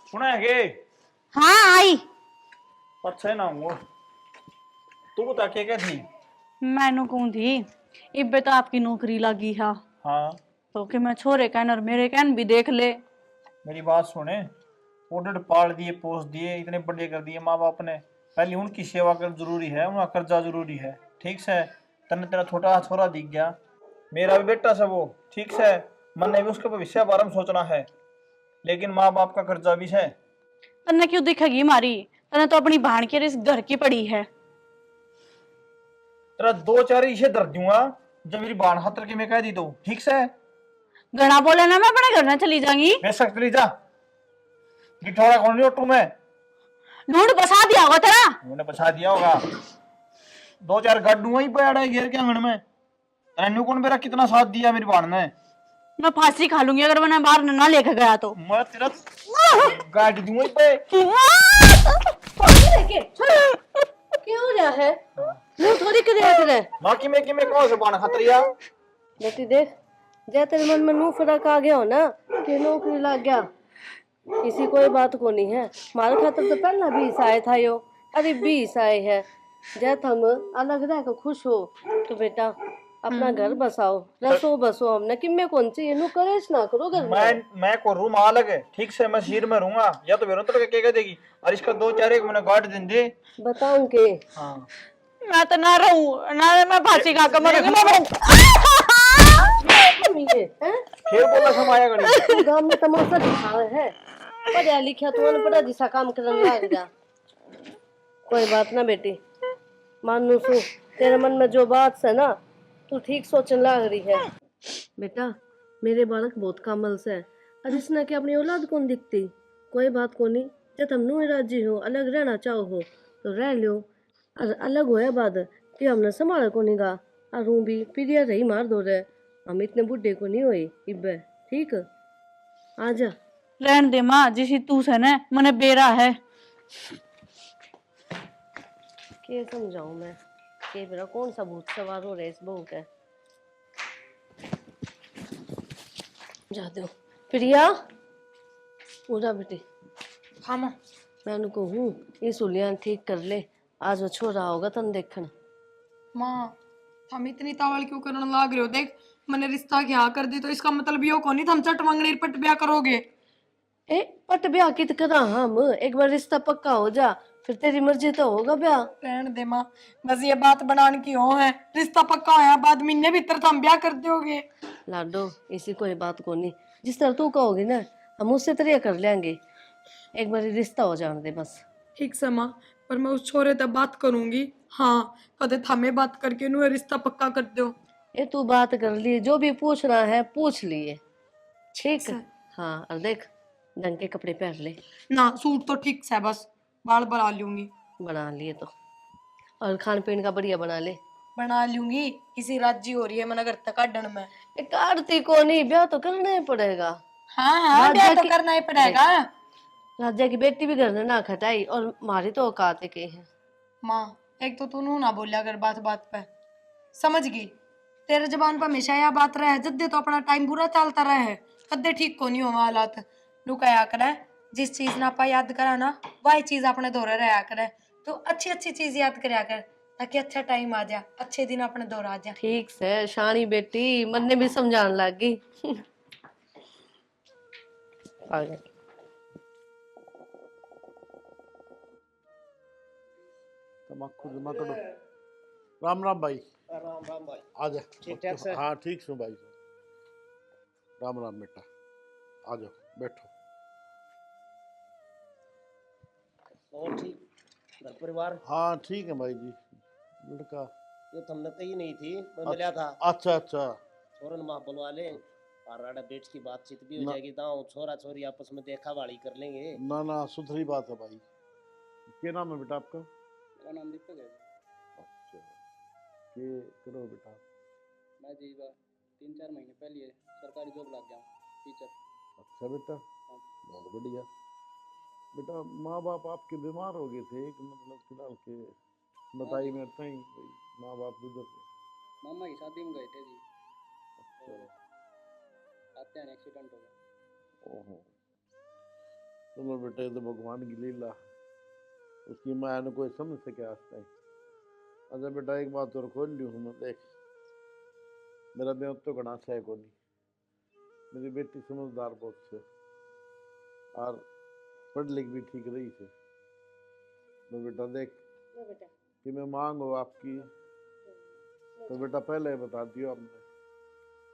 सुना है के? हाँ आई। अच्छा है ना वो। तू बता क्या थी? मैनू कौन थी, इब्बे तो आपकी नौकरी लगी है, हाँ तो कि मैं छोरे कहन और मेरे कहन भी देख ले। मेरी बात सुने, ऑर्डर पाल दिए, पोस दिए, इतने बड़े कर दिए माँ बाप ने, पहले उनकी सेवा कर जरूरी है, उनका कर्जा जरूरी है, ठीक से। तने तेरा छोटा छोरा दिख गया, मेरा भी बेटा से वो, ठीक से। मन ने भी उसके भविष्य के बारे में सोचना है, लेकिन माँ बाप का कर्जा भी है। तन्ने क्यों दिखेगी मारी, तन्ने तो अपनी बहन के इस घर की पड़ी है। तेरा दो चार इसे दर दूंगा जब मेरी बाण हाथ के मैं कह दी तो, ठीक से। घना बोले ना, मैं अपने घर में चली जाऊंगी। बेशक चली जा, गिठौड़ा कौन नहीं ऑटो में। ढूंढ बसा दिया होगा तेरा। उन्होंने बचा दिया होगा, दो चार गड्ढू वहीं पे अड़ा घेर के आंगन में। तेनू कौन मेरा कितना साथ दिया मेरी बाण ने। मैं फांसी खा लूंगी अगर मैंने बाहर ना लेके गया तो। मैं तेरा गाड़ दूं वहीं पे। क्यों हो रहा है? वो थोड़ी कर रहे। माँ की मैं कौन से बाण खतरिया। बेटी देख, जय तेरे मन में नू फर्क आ गया हो ना कि नौकरी लग गया, किसी कोई बात को नहीं है। हमारे खातर तो पहला भी आए था यो, अरे 20 आए है। जय तुम अलग रह कर खुश हो तो बेटा अपना घर बसाओ, रसो बसो। हमने कि मैं कौन सी नू करेश ना करो घर में। मैं को रूम अलग है, ठीक से। मैं सिर में रहूंगा या तो बेरों तो क्या कह देगी, और इसका दो चार एक मैंने गाड़ दिन दे। बताऊं के हाँ मैं तो ना रहूं ना, मैं फांसी खा कर मरूंगी। मैं फिर बोला समाया गणी। तू गांव में तमाशा दिखा है, पढ़ा लिखा तू अनपढ़ा जिसा काम करने लग जा। कोई बात ना बेटी, मानू सू तेरे मन में जो बात है ना तू ठीक सोचने लग रही है। बेटा मेरे बालक बहुत कामल से है, और इसने क्या अपनी औलाद कौन दिखती। कोई बात को नहीं, जब तुम नू राजी हो, अलग रहना चाहो हो तो रह लो। और अलग होया बाद कि हमने संभाला को नहीं गा, और रू भी पीरिया रही मार दो रहे। हम इतने बुढ़े को नहीं होए इब्बे, ठीक आजा। रहन दे माँ, जिसी तू से न मने बेरा है। के समझाऊं मैं कि मेरा कौन सा भूत सवार हो रहा है इस बहू का। जा दो प्रिया, उड़ा बेटी। हाँ माँ। मैं उनको हूँ ये सुलियान ठीक कर ले, आज वो छोरा होगा तन देखना। माँ हम इतनी तावल क्यों करने लाग रहे हो? देख मैंने रिश्ता क्या कर दी तो इसका मतलब यो को नहीं हम चट मंगनी पट ब्याह करोगे। ए पट ब्याह कित करा हम, एक बार रिश्ता पक्का हो जा फिर तेरी मर्जी तो होगा ब्याह। रहने दे माँ, बस ये बात बनाने की हो है, रिश्ता पक्का होया बाद महीने भीतर तो हम ब्याह कर दोगे। लाडो इसी कोई बात को नहीं, जिस तरह तू कहोगी ना हम उससे तरह कर लेंगे। एक बार रिश्ता हो जाने दे बस। ठीक से माँ, पर मैं उस छोरे तक बात करूंगी। हाँ कदे थामे बात करके नु रिश्ता पक्का कर दो। ये तू बात कर ली, जो भी पूछना है पूछ लिए, ठीक। हाँ और देख ढंग के कपड़े पहन ले। ना सूट तो ठीक से, बस बाल बना लूंगी। बना लिए तो, और खान पीन का बढ़िया बना ले। बना लूंगी, किसी राज्य हो रही है मना घर तक काटन में। एक आरती को नहीं, ब्याह तो करना ही पड़ेगा। हाँ हाँ ब्याह तो करना ही पड़ेगा। राजा की बेटी भी घर में ना खटाई, और मारी तो औकात के है। माँ एक तो तू नू ना बोलिया कर बात बात पे, समझ गई? तेरे जबान पर हमेशा यह बात रहे, जद्दे तो अपना टाइम बुरा चलता रहे, कद्दे ठीक को नहीं हो हालात। लुकाया करे, जिस चीज ना पा याद करा ना वही चीज अपने दौरे रहा करे। तो अच्छी अच्छी चीज याद करया कर ताकि अच्छा टाइम आ जा, अच्छे दिन अपने दौर आ जा। ठीक से शानी बेटी, मन ने भी समझाने लगी। पागल। तम्बाकू जमा करो। राम राम भाई। राम राम भाई। आ जा। ठीक ठाक से? हाँ ठीक से भाई। राम राम बेटा, आ जाओ बैठो। और ठीक घर परिवार? हाँ ठीक है भाई जी, लड़का? ये तो हमने कही नहीं थी, मैं मिला था। अच्छा अच्छा। छोरन माँ बुलवा ले और राडा बेच की बातचीत भी हो ना जाएगी, दाऊ छोरा छोरी आपस में देखा वाली कर लेंगे। ना ना, सुथरी बात है भाई। क्या नाम है बेटा आपका? मेरा नाम दीपक है। अच्छा, ये करो बेटा। मैं जी 3-4 महीने पहले सरकारी जॉब लग गया हूँ, टीचर। अच्छा बेटा, हाँ जी। बहुत बढ़िया। बेटा माँ बाप आपके बीमार हो गए थे कि मतलब फिलहाल के बताई में था ही भाई, माँ बाप गुजर गए? मामा की शादी में गए थे जी, अच्छा। आते हैं एक्सीडेंट हो गया। ओहो, चलो बेटा ये तो भगवान की लीला, उसकी माया ने कोई समझ सके आज तक। अच्छा बेटा एक बात और खोल ली हूँ मैं, देख मेरा ब्याह तो घना है को नहीं, मेरी बेटी समझदार बहुत से और पढ़ लिख भी ठीक रही से। तो बेटा देख लो बेटा। कि मैं मांग हो आपकी, तो बेटा पहले ही बता दियो आपने,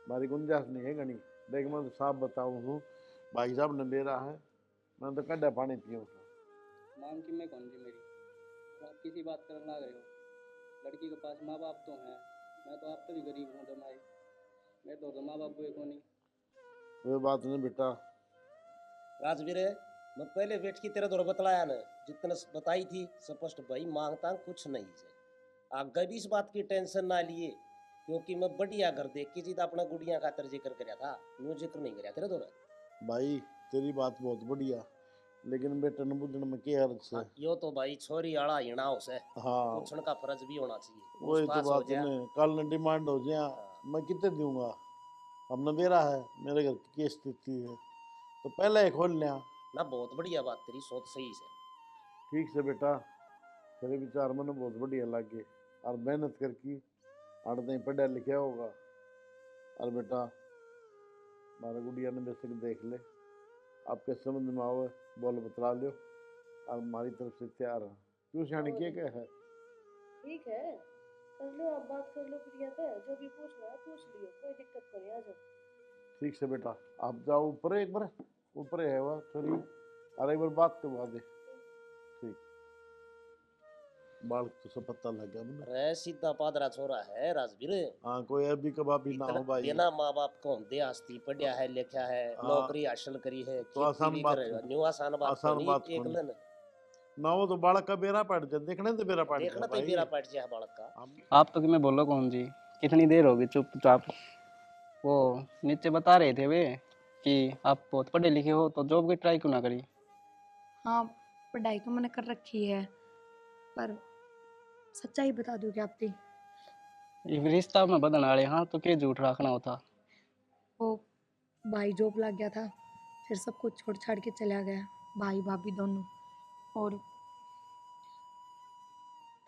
हमारी गुंजाइश नहीं है गणी। देख मैं तो साफ बताऊँ हूँ, भाई साहब ने मेरा है, मैं तो कड्डा पानी पीऊँ। मांग की मैं कौन जी मेरी, और आप किसी बात करने लग रहे हो। लड़की के पास माँ बाप तो हैं, मैं तो आप तो भी गरीब हूँ जमाई, मेरे तो माँ बाप हुए को नहीं। कोई बात नहीं बेटा। राजवीर मैं पहले वेट की तेरे दौर बतलाया न, जितने बताई थी स्पष्ट भाई, मांगता कुछ नहीं है। आगे भी इस बात की टेंशन ना लिए, क्योंकि मैं बढ़िया घर देख के जीता अपना गुड़िया खातर जिक्र कराया था, यूं जिक्र नहीं कराया तेरे दौर। भाई तेरी बात बहुत बढ़िया, लेकिन बेटा न बुझण में क्या अर्थ है? यो तो भाई छोरी आड़ा हिणा उसे हाँ पूछण का फर्ज भी होना चाहिए, वही तो पूछताछ हो बात है जाए। ना, कल न डिमांड हो जाए हाँ, मैं कितने दूंगा, अब न मेरा है, मेरे घर की क्या स्थिति है, तो पहले ही खोल लिया। ना बहुत बढ़िया बात, तेरी सोच सही से। ठीक से बेटा, तेरे विचार मैंने बहुत बढ़िया लगे और मेहनत करके आड़ नहीं पढ़ा लिखा होगा। और बेटा हमारा गुड़िया ने बेशक देख ले, आपके समझ में आवे बोल बतला लो, और हमारी तरफ से तैयार है। क्यों सियानी क्या है? ठीक है, कर लो आप बात, कर लो प्रिया से, जो भी पूछना है पूछ लियो, कोई दिक्कत को नहीं, आ जाओ। ठीक से बेटा, आप जाओ ऊपर, एक बार ऊपर है वह सॉरी, और एक बार बात करवा दे। ठीक, बाल तो सब पता लग गया मुझे। रे सीधा पादरा छोरा है राजवीर, हाँ कोई अभी कबाब भी ना इतना हो भाई। बिना माँ बाप को होंदे आस्ती पढ़िया है, लिखा है, हाँ नौकरी हासिल करी है, तो खेती आसान भी बात करे, को, न्यू आसान बात को आसान नहीं बात को एक नहीं लन। ना, हो तो बालक का बेरा पड़ जाए, देखने तो बेरा पड़ देखना जाए तो भाई। बेरा पट जाए बालक का। आप तो कि मैं बोलो कौन जी, कितनी देर होगी चुपचाप। वो नीचे बता रहे थे वे कि आप बहुत पढ़े लिखे हो, तो जॉब की ट्राई क्यों ना करी। हाँ, पढ़ाई तो मैंने कर रखी है, पर सच्चाई बता दूँ क्या आपकी? ये रिश्ता में बदन आड़े, हाँ तो क्या झूठ रखना होता। वो भाई जॉब लग गया था, फिर सब कुछ छोड़ छाड़ के चला गया, भाई भाभी दोनों। और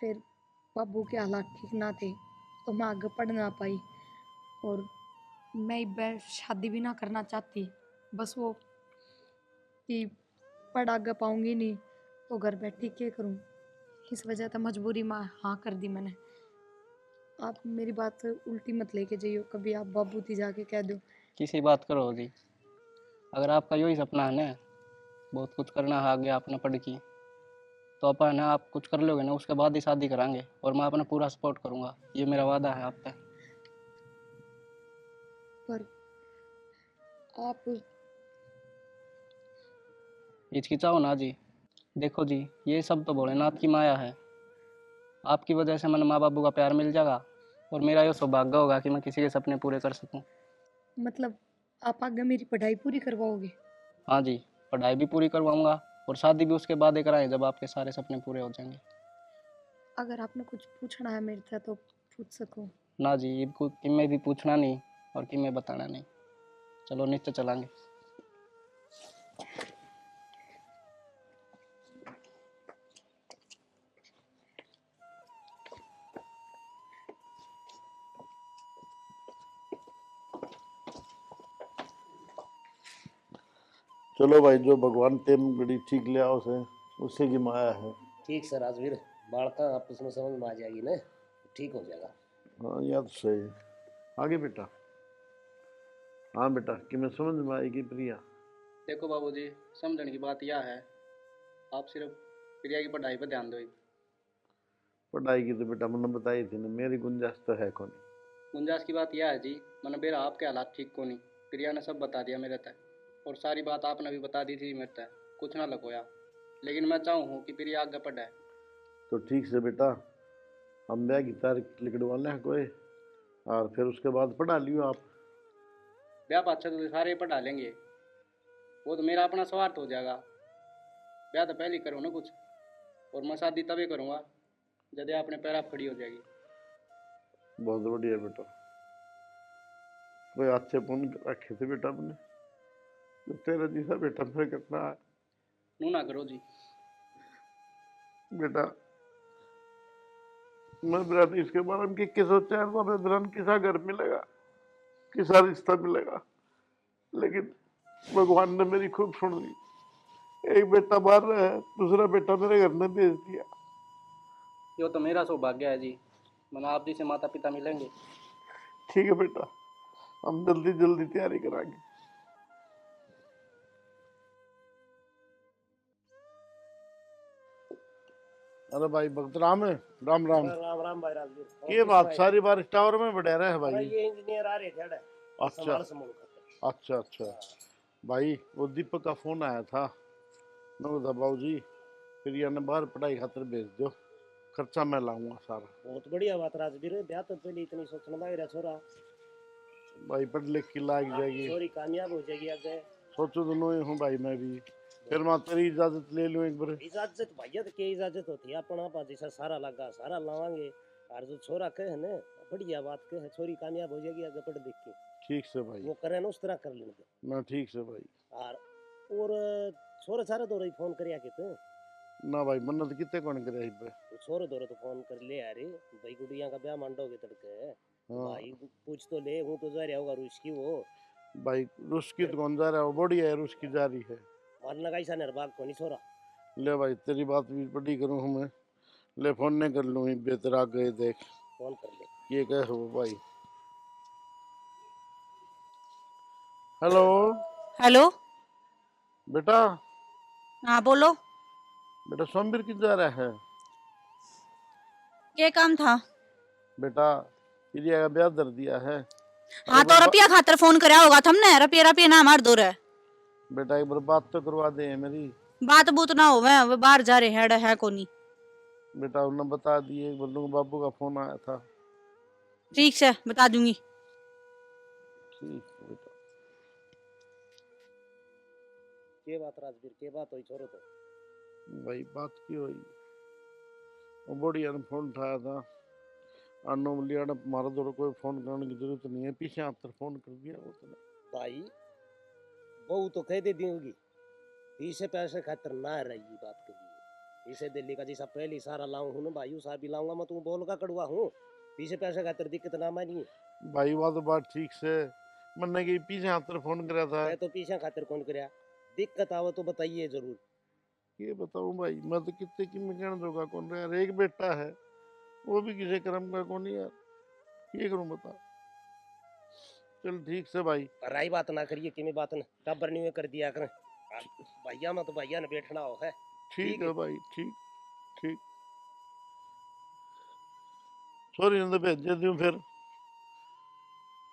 फिर बाबू के हालात ठीक ना थे, तो मैं आगे पढ़ ना पाई, और मैं शादी भी ना करना चाहती, बस वो कि पढ़ आगे पाऊंगी नहीं तो घर बैठी क्या करूं, इस वजह से मजबूरी में हाँ कर दी मैंने। आप मेरी बात उल्टी मत लेके जाइयो, कभी आप बाबू थी जाके कह दो। किसी बात करो जी, अगर आपका यही सपना है ना, बहुत कुछ करना है आगे आपने पढ़ की, तो अपन ना आप कुछ कर लोगे ना, उसके बाद ही शादी करांगे, और मैं अपना पूरा सपोर्ट करूंगा, ये मेरा वादा है आप पे। पर आप हिचकिचाओ ना जी, देखो जी ये सब तो भोलेनाथ की माया है, आपकी वजह से मैंने माँ बाबू का प्यार मिल जाएगा, और मेरा ये सौभाग्य होगा कि मैं किसी के सपने पूरे कर सकूं। मतलब आप आगे मेरी पढ़ाई पूरी करवाओगे? हाँ जी, पढ़ाई भी पूरी करवाऊंगा, और शादी भी उसके बाद ही कराएं जब आपके सारे सपने पूरे हो जाएंगे। अगर आपने कुछ पूछना है मेरे से तो पूछ सको। ना जी, इनको कि मैं भी पूछना नहीं और कि मैं बताना नहीं, चलो नीचे चलांगे। चलो भाई, जो भगवान टेम घड़ी ठीक लिया उसे, उससे की माया है। ठीक से राजवीर, बालका आपस में समझ में आ जाएगी ना, ठीक हो जाएगा। हाँ याद तो सही है। आगे बेटा, हाँ बेटा कि मैं समझ में आएगी प्रिया। देखो बाबूजी, समझने की बात यह है, आप सिर्फ प्रिया की पढ़ाई पर ध्यान दो। पढ़ाई की तो बेटा मैंने बताई थी ना, मेरी गुंजाइश तो है कौन। गुंजाइश की बात यह है जी, मैंने बेरा आपके हालात ठीक को नहीं, प्रिया ने सब बता दिया मेरे तक, और सारी बात आपने भी बता दी थी मेरे तक, कुछ ना लगोया। लेकिन मैं चाहूँ कि प्रिया आगे पढ़े। तो ठीक से बेटा, हम ब्याह की तारीख लिखवा लें कोई, और फिर उसके बाद पढ़ा लियो आप। ब्याह पाछे तो सारे पढ़ा लेंगे, वो तो मेरा अपना स्वार्थ हो जाएगा। ब्याह तो पहले ही करो ना कुछ, और मैं शादी तभी करूँगा जब आपने पैर आप खड़ी हो जाएगी। बहुत बढ़िया बेटा, कोई अच्छे पुण्य रखे थे बेटा अपने, तो तेरा जैसा बेटा फिर कितना है नू ना करो जी। बेटा। मैं बिरान इसके बारे में कि सोचा है, मैं बिरान किसा घर मिलेगा, किसा रिश्ता मिलेगा, लेकिन भगवान ने मेरी खूब सुन ली। एक बेटा बाहर रहा है, दूसरा बेटा मेरे घर में भेज दिया। यो तो मेरा सौभाग्य है जी, मैंने आप जी से माता पिता मिलेंगे। ठीक है बेटा, हम जल्दी जल्दी तैयारी कराएंगे। अरे भाई भक्त राम है, राम राम। राम राम भाई राजवीर। ये बात सारी बार टावर में बढ़ा रहा है अरे भाई। ये इंजीनियर आ रहे थे अड़े, अच्छा संभाल समूल करते। अच्छा अच्छा। भाई वो दीपक का फोन आया था, मैं बोला बाबू जी फिर यानी बाहर पढ़ाई खातिर भेज दो, खर्चा मैं लाऊंगा सारा। बहुत बढ़िया बात राजवीर, ब्याह तो पहले इतनी सोचना लग रहा छोरा, भाई पढ़ लिख की लाग जाएगी, छोरी कामयाब हो जाएगी आगे। सोचो दोनों ही हूँ भाई मैं भी, फिर मैं तेरी इजाजत ले लूँ एक बार। इजाजत भैया तो क्या इजाजत होती है, अपना आप जैसा सारा लगा सारा लावांगे। और जो छोरा कहे ना, बढ़िया बात कहे, छोरी कामयाब हो जाएगी आगे पढ़ देख के। ठीक से भाई, वो करे ना उस तरह कर लेंगे। ना ठीक से भाई। और छोरे सारे दो रही फोन करिया के तो ना भाई मन्नत कितने कौन करे इस पे। छोरे दो तो फोन कर ले यार, भाई गुड़िया का ब्याह मंडोगे तड़के। हाँ भाई पूछ तो ले, हूँ तो जा रहा होगा रूस की वो। भाई रुस की तो कौन जा रहा है, वो बढ़िया है रुस की जा रही है। मारना का ऐसा निर्भाग को नहीं छोरा। ले भाई तेरी बात भी बड़ी करूँ हूँ मैं, ले फोन नहीं कर लूँ बेहतर आ गए देख फोन कर ले। ये कह हो भाई। Hello hello. बेटा, हाँ बोलो, बेटा सोमवीर की जा रहा है क्या काम था? बेटा, प्रिया का ब्याह धर दिया है। हाँ तो रुपया खातर फोन कराया होगा तुमने, रुपया रुपया ना मार दो रे। बेटा एक बार बात तो करवा दे मेरी। बात बूत ना हो, वे बाहर जा रहे हैं है कोनी। बेटा उन्होंने बता दिए, बोलूँ बाबू का फोन आया था। ठीक से बता दूंगी। ठीक है बेटा। के बात राजवीर, के बात हुई छोरो तो? भाई बात की हुई, वो बढ़िया ने फोन उठाया था, अनोमलिया ने मारा दो कोई फोन करने की जरूरत नहीं है, पीछे आतर फोन कर दिया वो तो। भाई बहू तो कह दे दी होगी, इसे पैसे खातर ना रही बात करिए। इसे दिल्ली का जैसा पहले सारा लाऊं हूं ना भाई, उसा भी लाऊंगा मैं, तू बोल का कड़वा हूँ। पीछे पैसे खातर दिक्कत ना मानिए भाई वो तो बात ठीक से, मैंने कि पीछे आतर फोन करा था। मैं तो पीछे खातिर कौन करया, दिक्कत आवे तो बताइए जरूर। ये बताऊं भाई, मैं तो कितने की मैं कहना दूंगा कौन रहा यार, एक बेटा है वो भी किसी कर्म का कौन यार, ये करूं बता। चल ठीक से भाई। राई बात ना करिए, कि मैं बात न टब्बर नहीं कर दिया कर भैया में, तो भैया ने बैठना हो है। ठीक है भाई, ठीक ठीक। सॉरी नहीं तो भेज दूं, फिर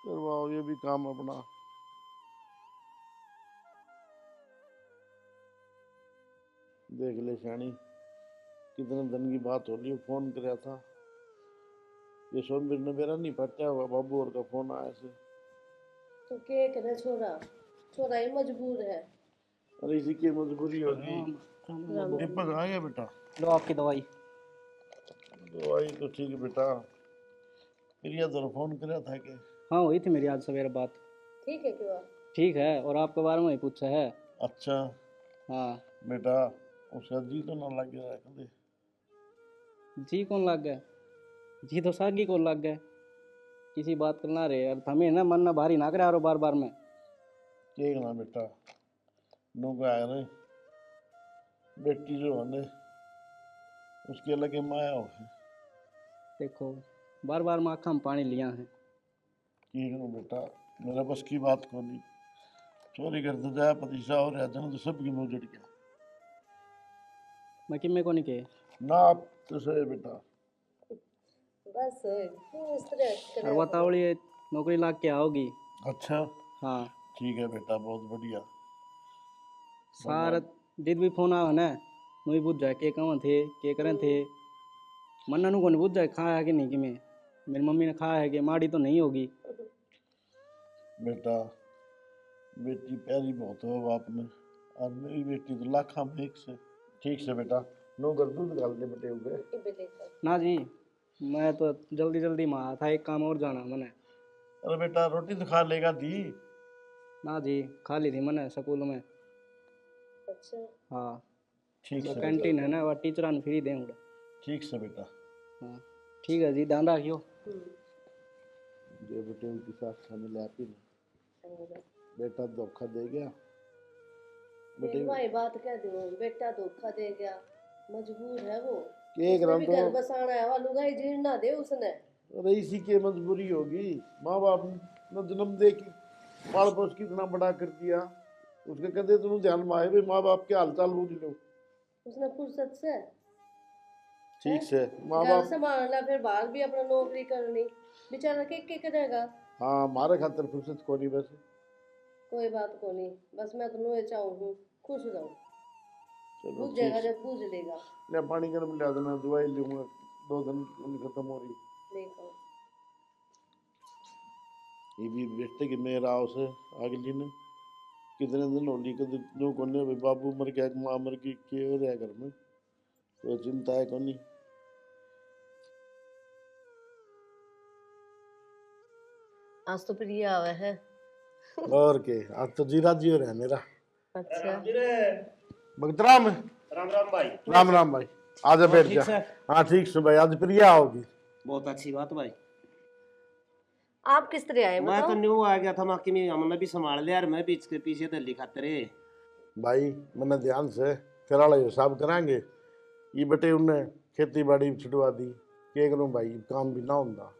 करवाओ ये भी काम अपना। देख ले शानी, कितने दिन की बात हो रही, फोन कराया था, ये सोमवीर ने मेरा नहीं पटा हुआ, बाबू और का फोन आया से। तो क्या करे छोरा, छोरा ही मजबूर है। अरे इसी की मजबूरी होगी। राम दीपक आ गया बेटा, लो आपकी दवाई। दवाई तो ठीक है बेटा, प्रिया तो फोन कराया था कि? हाँ हुई थी मेरी आज सवेरे बात। ठीक है क्यों? ठीक है, और आपके बारे में ही पूछा है। अच्छा हाँ। बेटा, उसका जी तो ना लग गया कभी? जी कौन लग गया? जी तो सागी कौन लग गया? किसी बात करना रे यार, हमें ना मन ना भारी ना करे यारो बार बार में। ठीक ना बेटा, नो का है रे, बेटी जो है ने उसके लगे माया हो है। देखो बार बार में आँखा में पानी लिया है। ठीक ना बेटा, मेरा बस की बात को नहीं, चोरी करते जाए पतीसा और जन तो सबकी मुँह जड़ गया। मैं किम्मे को नहीं कहे। ना आप तो सही बेटा, बस क्यों इस तरह और करे बताओ ये नौकरी लाग के आओगी। अच्छा हाँ ठीक है बेटा, बहुत बढ़िया। सारा जिद भी फोन आवे ना नुई बुझ जाए के कहाँ थे के करें थे मन्ना नु कौन बुझ जाए खाया है कि नहीं कि मैं मेरी मम्मी ने खाया है कि माड़ी तो नहीं होगी। बेटा बेटी प्यारी बहुत हो बाप ने, और मेरी बेटी तो लाखा में एक से। ठीक से बेटा, नो कर दूध डाल के बेटे हुए। ना जी मैं तो जल्दी जल्दी में आया था, एक काम और जाना मैंने। अरे बेटा रोटी तो खा लेगा दी। ना जी खा ली थी मैंने स्कूल में। अच्छा हाँ ठीक वो से कैंटीन है ना वह टीचर ने फ्री देंगे। ठीक से बेटा। हाँ ठीक है जी ध्यान रखियो। जो बेटे उनकी साथ खाने ले आती ना, बेटा धोखा दे गया। मेरी भाई बात कह दो, बेटा धोखा दे गया, मजबूर है वो। एक उसने रंग भी तो घर बसाना है, वालू गाई जीर्ण ना दे उसने। अरे इसी की मजबूरी होगी, माँ बाप ने जन्म दे के पाल पोस के इतना बड़ा कर दिया, उसके कहते तुम ध्यान में आए भाई माँ बाप के हालचाल पूछ लो। उसने फुर्सत से ठीक से माँ घर बाप। संभालना, फिर बाहर भी अपना नौकरी करनी, बेचारा के करेगा। हाँ हमारे खातर फुर्सत को नहीं बस। कोई बात को नहीं, बस मैं तो नुए चाहूँ हूँ खुश रहूँ। चलो बुझ ठीक जाएगा से। जब बुझ लेगा। ले पानी गर्म लिया देना, दवाई लूंगा, 2 दिन खत्म हो रही। देखो ये भी बेटे कि मेरा उसे अगली ने कितने दिन होली के जो कोने भाई बाबू मर गया माँ मर गई के हो रहा घर में, तो चिंता है कोनी। आज तो प्रिया आवे है। और के आज तो जीरा जी हो रहा है मेरा। अच्छा भगतराम राम राम भाई। राम राम भाई, आजा बैठ ठीक जा। से? हाँ ठीक से भाई, आज प्रिया आओगी। बहुत अच्छी बात भाई। आप किस तरह आए मैं तो बताओ। न्यू आ गया था माँ में, हमने भी संभाल लिया, और मैं भी इसके पीछे दिल्ली खातिर है। भाई मैंने ध्यान से कराला हिसाब कराएंगे, ये बेटे उनने खेती बाड़ी छुड़वा दी, क्या करूं भाई काम भी ना होता।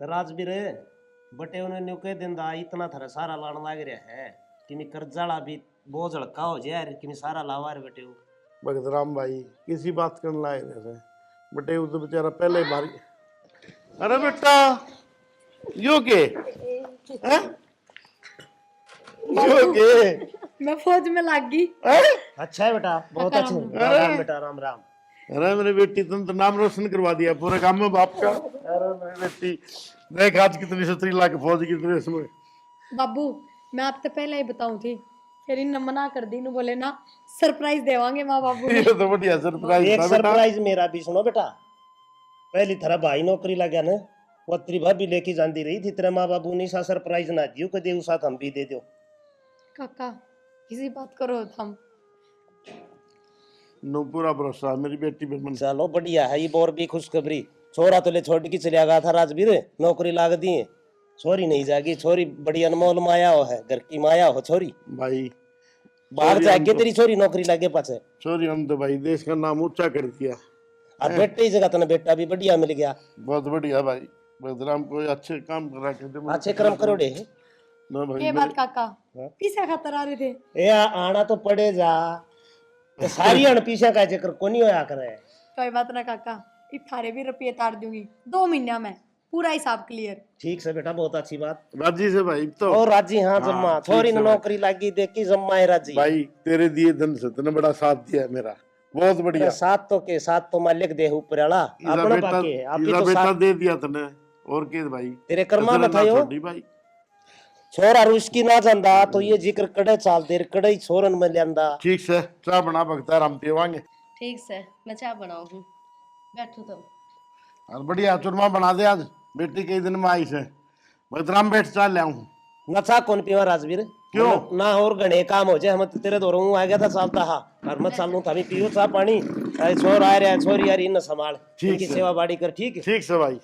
तो राजवीर बटे उन्हें न्यू कह देंदा इतना थारा सारा लान लाग रहा है कि मैं कर्जाला भी बोझ हल्का हो जाए कि मैं सारा लावा रे बेटे। भगतराम भाई किसी बात करने लाए रहे बेटे, वो तो बेचारा पहले मारी। अरे बेटा यो के हैं? यो के मैं फौज में लाग गई। हैं? अच्छा है बेटा, बहुत अच्छा। राम राम राम बेटा, राम राम। अरे मेरी बेटी तुम तो नाम रोशन करवा दिया पूरे काम में बाप का। अरे मेरी बेटी देख आज कितनी सतरी लाख फौज की ड्रेस में। बाबू मैं आपसे पहले ही बताऊं थी, फिर इन मना कर दी, नु बोले ना सरप्राइज देवांगे माँ बाबू ने। ये तो बढ़िया सरप्राइज एक था बेटा। सरप्राइज मेरा भी सुनो बेटा। पहली थारा भाई नौकरी लग गया ना, वो तेरी भाभी लेके जाती रही थी, तेरे माँ बाबू ने सा सरप्राइज ना दियो कदे उस साथ हम भी दे दो। काका किसी बात करो हम। नो पूरा भरोसा मेरी बेटी पे मन। चलो बढ़िया है, ये और भी खुशखबरी। छोरा तो ले छोड़ के चलिया गया था राजवीर, नौकरी लाग दी है। छोरी नहीं जागी, छोरी बड़ी अनमोल माया हो है, घर की माया हो छोरी। भाई बाहर छोरी जाके हम तो- तेरी छोरी नौकरी लागे पाछे। सॉरी हम तो भाई देश का नाम ऊंचा कर दिया। और बेटे की जगह तना बेटा भी बढ़िया मिल गया। बहुत बढ़िया भाई, बलराम को अच्छे काम करा के दे। अच्छे कर्म करोड़े। ना भाई ये बात काका पीछे खातर आ रहे थे। ए आना तो पड़े जा, ये सारी अनपीछा का जिक्र कोनी होया करे। कोई बात ना काका, इठारे भी रुपये तार दूंगी 2 महीना में, पूरा हिसाब क्लियर। ठीक से बेटा, बहुत अच्छी बात। राजी से भाई तो और राजी हाँ जम्मा, ठीक छोरी से ने भाई। नौकरी लगी देखी जम्मा है राजी। भाई तेरे दिए धन से तूने बड़ा साथ दिया है मेरा, बहुत बढ़िया। तेरा साथ तो के साथ तो मालिक दे ऊपर वाला इसा अपना बेटा बाकी है, आप ही इसा तो बेटा साथ दे दिया तूने, और के भाई तेरे कर्मा में कसर था ना यो। छोड़ी भाई। छोरा रुस्की ना जांदा तो ये जिक्र कड़े चाल देर कड़े छोरन में लेंदा। ठीक से चाह बना भगता हम देवांगे। ठीक से मैं चाय बनाऊँ हूँ, बैठो तुम। और बढ़िया चूरमा बना दे आज, बेटी कई दिन में आई से। भगतराम बैठ चाह ले आऊं। नचा कौन पिवा राजवीर? क्यों? ना और घने काम हो जाए, हम तो तेरे दौरों आ गया था चालता हा, और मैं चालू था भी पियो चा पानी। अरे छोर आ रहा है, छोरी आ रही न संभाल, ठीक इनकी है। सेवा बाड़ी कर। ठीक है ठीक से भाई,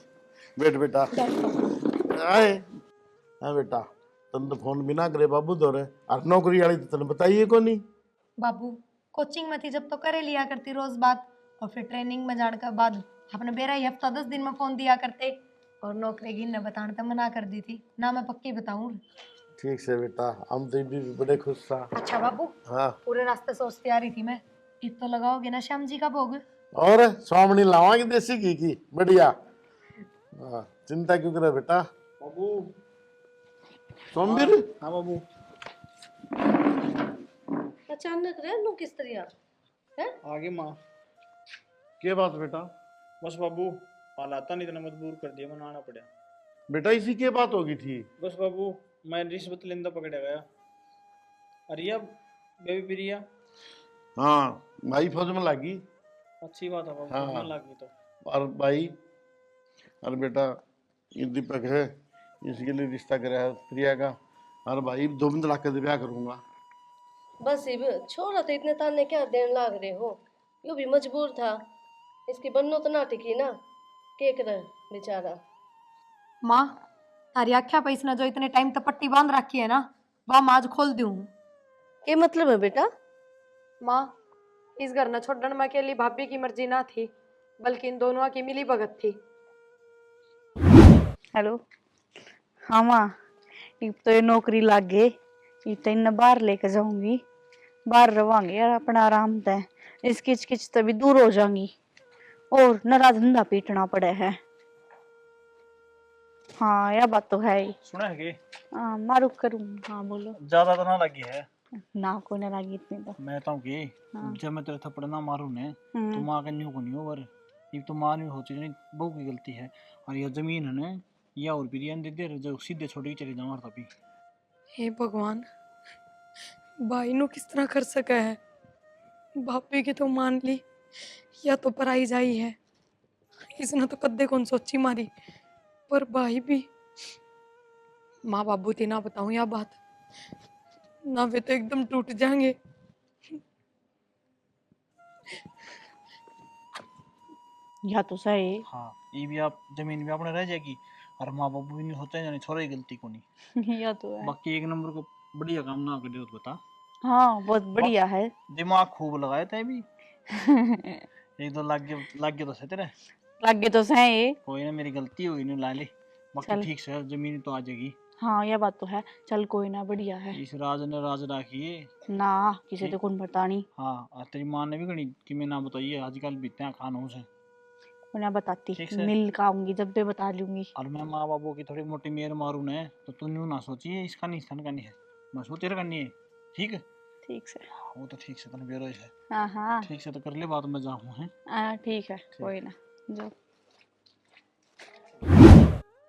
बैठ बेटा। आए हाँ बेटा, तुम तो फोन भी ना करे बाबू दौरे, और नौकरी वाली तो तुमने बताइए को नहीं। बाबू कोचिंग में थी जब तो करे लिया करती रोज बात, और फिर ट्रेनिंग में जाने के बाद अपने बेरा ही हफ्ता 10 दिन में फोन दिया करते, और नौकरी की न बताने तो मना कर दी थी ना, मैं पक्की बताऊं। ठीक से बेटा, हम तो भी बड़े खुश था। अच्छा बाबू, हाँ पूरे रास्ते सोचती आ रही थी मैं, ईद तो लगाओगे ना श्याम जी का भोग? और स्वामनी लावांगे देसी घी की बढ़िया। हाँ, चिंता क्यों करे बेटा? बाबू। सोमवीर, हाँ बाबू। अचानक रह लू किस तरह है? आगे माँ। क्या बात बेटा? बस बाबू, हालात ने इतना मजबूर कर दिया, मनाना पड़ा। बेटा इसी की बात होगी थी। बस बाबू, मैं रिश्वत लेंदा पकड़ा गया। अरिया बेबी प्रिया। हाँ, भाई फौज में लगी। अच्छी बात है बाबू, हाँ। ना लगी तो। और भाई, और बेटा ये दीपक है, इसके लिए रिश्ता करा है प्रिया का। और भाई 2 मिनट ला कर ब्याह करूंगा। बस इब छोरा तो इतने ताने क्या देन लाग रहे हो? यो भी मजबूर था, इसकी बन्नो तो ना टिकी ना, के करे बेचारा। माँ तारी आख्या पे इसने जो इतने टाइम तक पट्टी बांध रखी है ना, वह मैं आज खोल दूं। के मतलब है बेटा? माँ इस घर न छोड़ने में अकेली भाभी की मर्जी ना थी, बल्कि इन दोनों की मिली भगत थी। हेलो। हाँ माँ, अब तो ये नौकरी लग गई, अब तो इन्हें बाहर लेके जाऊंगी, बाहर रवांगे यार अपना आराम से, इस किच किच तो भी दूर हो जाऊंगी और नारा धंधा पीटना पड़े है। हाँ यह बात तो है ही। सुना है कि हाँ मारू करूँ। हाँ बोलो। ज्यादा तो ना लगी है। ना को ना लगी इतनी तो। मैं तो कि हाँ। जब मैं तेरे थप्पड़ ना मारू ने तो हम्म। माँ का न्यू को नहीं ओवर। ये तो माँ नहीं होती नहीं, बहू की गलती है। और ये जमीन है ना, या और बिरयानी दे दे जो सीधे छोड़ के चले जाऊँ तभी। हे भगवान, भाई नु किस तरह कर सका है? भाभी की तो मान ली, या तो पराई जाई है, इसने तो कद्दे कौन सोची मारी, पर भाई भी। माँ बाबू थी ना बताऊं या बात, ना वे तो एकदम टूट जाएंगे। या तो सही। हाँ, ये भी आप जमीन भी अपने रह जाएगी और माँ बाबू भी नहीं होते जाने, छोरे की गलती को नहीं। या तो है। बाकी 1 नंबर को बढ़िया काम ना कर दे तो बता। हाँ बहुत बढ़िया है। दिमाग खूब लगाया था भी। 1-2 लाग गया तो सही तेरे। लगे तो सही। कोई ना, मेरी गलती हुई नहीं ला ले। बाकी चल। ठीक से जमीन तो आ जाएगी। हाँ यह बात तो है। चल कोई ना, बढ़िया है इस राज ने राज राखिए। ना, किसी तो कौन पता नहीं। हाँ, और तेरी माँ ने भी गणी कि मैं ना बताइए आजकल बीतते हैं खानों से। उन्हें बताती, ठीक से। मिल का आऊंगी जब भी बता लूंगी। और मैं माँ बाबू की थोड़ी मोटी मेर मारू ने तो तू न्यू ना सोचिए इसका नहीं इसका नहीं है, मैं सोच तेरा करनी है। ठीक है, ठीक से। वो तो ठीक से तने बेरोज है। हाँ हाँ। ठीक से तो कर ले बात, में जाऊँ है। ठीक है कोई ना जो।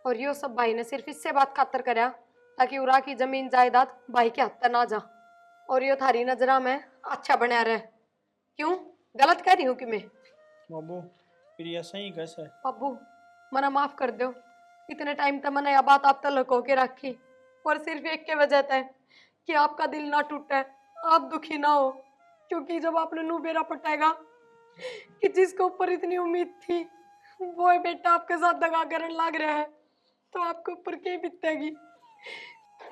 और यो सब भाई ने सिर्फ इससे बात खातर करया ताकि उरा की जमीन जायदाद भाई के हाथ ना जा, और यो थारी नजरा में अच्छा बना रहे। क्यों गलत कह रही हूँ कि मैं? बाबू फिर ये सही कैसे है? बाबू मना माफ कर दो, इतने टाइम तक मैंने यह बात आप तक लुको के रखी, और सिर्फ एक के वजह से कि आपका दिल ना टूटे, आप दुखी ना हो। क्योंकि जब आपने नू बेरा पटाएगा कि जिसके ऊपर इतनी उम्मीद थी वो बेटा आपके साथ दगा करने लग रहा है, तो आपके ऊपर क्या बीतेगी?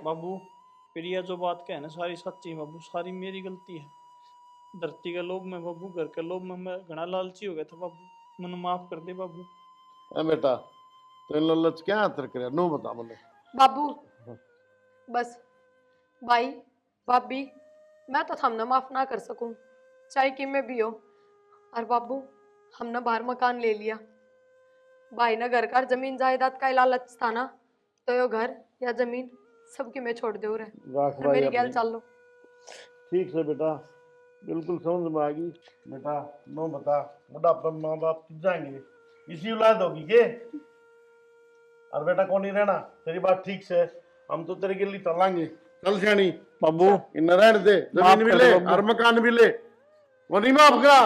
बाबू फिर ये जो बात कहे ना सारी सच्ची है बाबू, सारी मेरी गलती है। धरती का लोभ में बाबू, घर के लोभ में मैं घना लालची हो गया था बाबू, मैंने माफ कर दे बाबू। बेटा तो इन लल्लच क्या अंतर करे, नो बता बोले। बाबू बस भाई भाभी, मैं तो हमने माफ ना कर सकूं, चाहे कि मैं भी हो। और बाबू हमने बाहर मकान ले लिया, भाई ने घर का जमीन जायदाद का लालच था ना, तो यो घर या जमीन सबकी मैं छोड़ दे रहे, राख और भाई मेरी गैल अपनी। चल लो। ठीक से बेटा, बिल्कुल समझ में आ गई। बेटा नो बता, बुढ़ापे में माँ बाप किस जाएंगे, इसी औलाद होगी के। और बेटा कौन नहीं रहना, तेरी बात ठीक से, हम तो तेरे के लिए चलांगे। चल सियानी बाबू इन रहने दे, माफ जमीन भी कर ले दो बाबू। और मकान भी ले, वो नहीं माफ करा।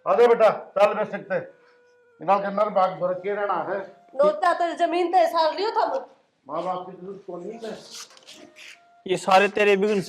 अरे बेटा चल बैठ सकते, इन्हों के अंदर भाग भर के रहना है। नोटा तो जमीन ते सार लियो था। माँ बाप की जरूरत को नहीं है। ये सारे तेरे बिगन से